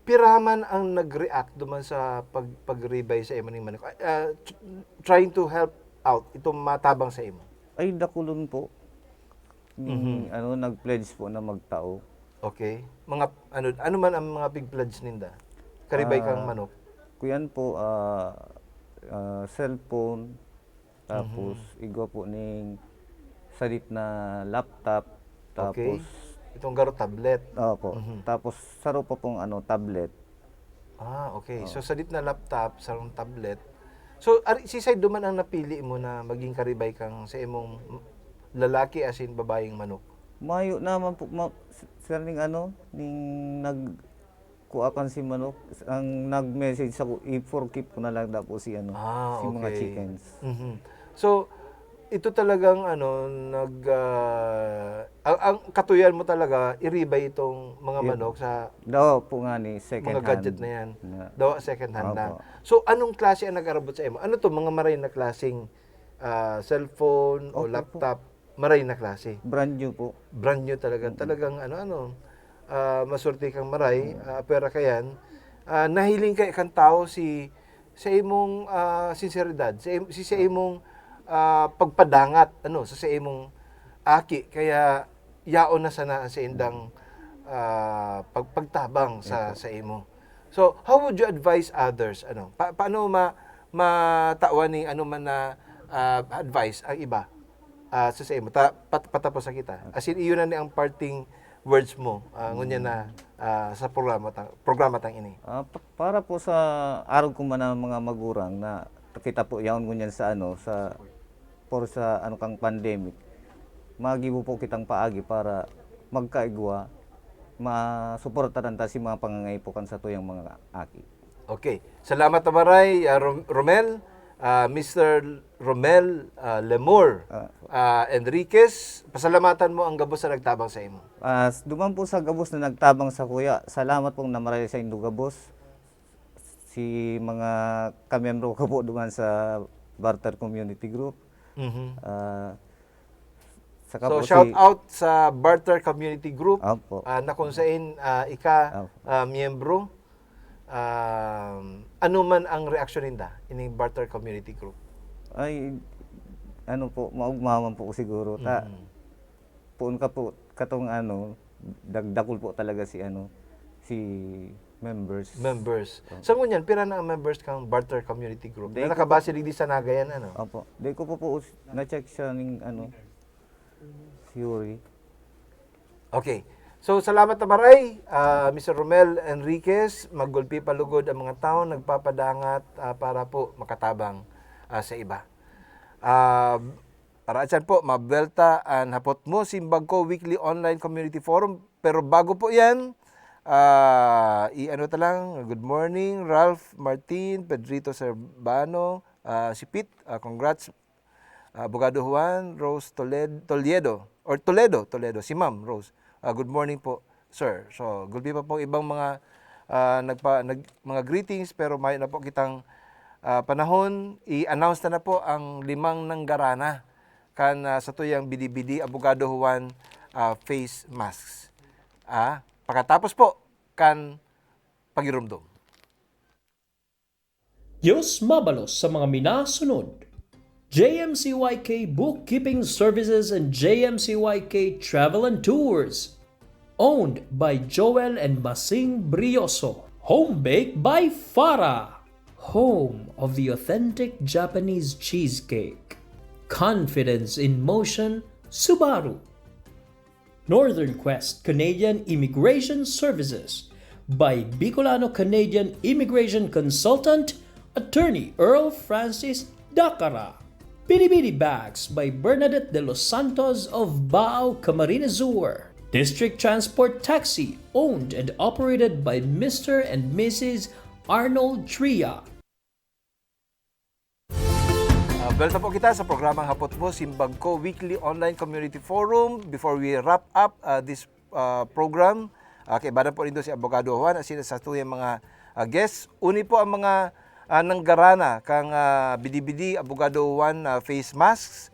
Piraman ang nag-react duman sa pag-ribay sa imo ning manok. Trying to help out itong matabang sa imo. Ay, dakulon po. Nag-pledge po na magtao. Okay. Mga ano man ang mga big pledge ninda? Karibay kang manok. Kuyan po cellphone, tapos igwa po ning salit na laptop, tapos itong garo tablet. Opo. Tapos saro pa pong tablet. Okay. So salit na laptop, sarong tablet. So si side duman ang napili mo na maging karibay kang sa imong lalaki as in babaeng manok. Mayo naman po sir ning nagkuakan si manok, ang nag-message ako i-forkeep ko na lang daw po si si mga chickens. So ito talagang ang katuyan mo talaga iribay itong mga manok sa daw po nga ni second mga gadget na yan. Daw second hand na. So anong klase ang nag-arabot sa imo? Ano to, mga maray na klaseng cellphone o laptop? Maray na klase. Brand new po. Brand new talaga. Talagang masurti kang maray, pera kayan. Nahiling kay kang tao sa imong sinseridad, sa imong pagpadangat sa imong aki, kaya yaon na sana sa indang pagtabang sa imo. So, how would you advise others? Paano matawan ni man na advice ang iba? Sa imo patapos sa kita. As in iyon na ni ang parting words mo ngunya na sa programa tang ini. Para po sa araw ko man mga magurang na kita po yaon ngunyan sa kang pandemic. Magibo po kitang paagi para magkaigwa masuportahan ta si mga pangangaipukan sa tuyang mga aki. Okay. Salamat maray Romel. Mr. Romel Lemur Enriquez, pasalamatan mo ang gabos na nagtabang sa imo. Duman po sa gabos na nagtabang sa kuya, salamat pong namaray sa indo gabos. Si mga kamiyembro ko po duman sa Barter Community Group. So shout out sa Barter Community Group na kung saan miyembro. Ano man ang reaksyon ninda ining Barter Community Group? Ay maugmaman po siguro puun ka po katong dagdakol po talaga si members. Sa ngunyan pira na ang members kang Barter Community Group? Na nakabase di sa Nagayan Opo. Di ko po na-check siya ning theory. Okay. So, salamat na maray, Mr. Romel Enriquez. Maggulpi palugod ang mga tao, nagpapadangat para po makatabang sa iba. Para dyan po, mabelta ang hapot mo, Simbag ko Weekly Online Community Forum. Pero bago po yan, good morning, Ralph Martin, Pedrito Serbano, si Pete, congrats, Abogado Juan, Rose Toledo, si Ma'am Rose. Good morning po, sir. So, gulpi pa po ibang mga mga greetings, pero may na po kitang panahon. I-announce na po ang 5 nanggarana kan sa tuyang bidi-bidi Abogado Juan face masks. Pagkatapos po kan pagirumdum. Diyos mabalos sa mga minasunod. JMCYK Bookkeeping Services and JMCYK Travel and Tours. Owned by Joel and Basing Brioso. Home baked by Farah. Home of the authentic Japanese cheesecake. Confidence in motion, Subaru. Northern Quest Canadian Immigration Services by Bicolano Canadian Immigration Consultant, Attorney Earl Francis Dacara. Binibini Bags by Bernadette de Los Santos of Bao, Camarines Sur. District Transport Taxi, owned and operated by Mr. and Mrs. Arnold Tria. Welcome po kita sa programang Hapot Mo, Simbag Ko Weekly Online Community Forum. Before we wrap up this program, kaibanan po rin doon si Abogado Juan at sila sa tuyang mga guests. Uni po ang mga nanggarana kang Bidi-Bidi Abogado Juan face masks.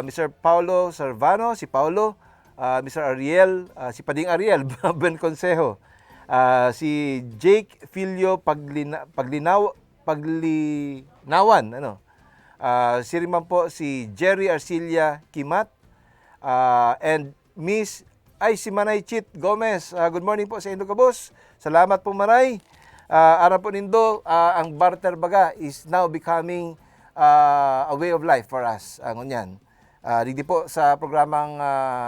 Mr. Paulo Servano, si Paulo, Mr. Ariel, si Pading Ariel, Ben Consejo, si Jake Filio Paglinawan, si rin po si Jerry Arcilia Kimat, and Miss si Manay Chit Gomez. Good morning po sa Indo Kabos. Salamat po Maray. Ara po nindo, ang barter baga is now becoming a way of life for us. Ngunyan. Dito po sa programang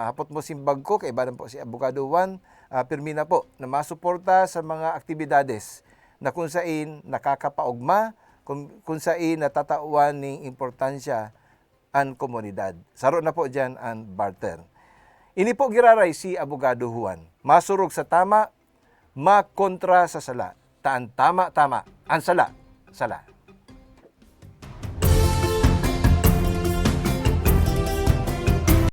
Hapot Mo Simbag Ko, kaibanan po si Abogado Juan Pirmina po na masuporta sa mga aktibidades na kung saan nakakapaugma, kung saan natatawan ng importansya ang komunidad. Saro na po dyan ang barter. Ini po giraray si Abogado Juan. Masurog sa tama, makontra sa sala. Taan tama-tama, ang sala.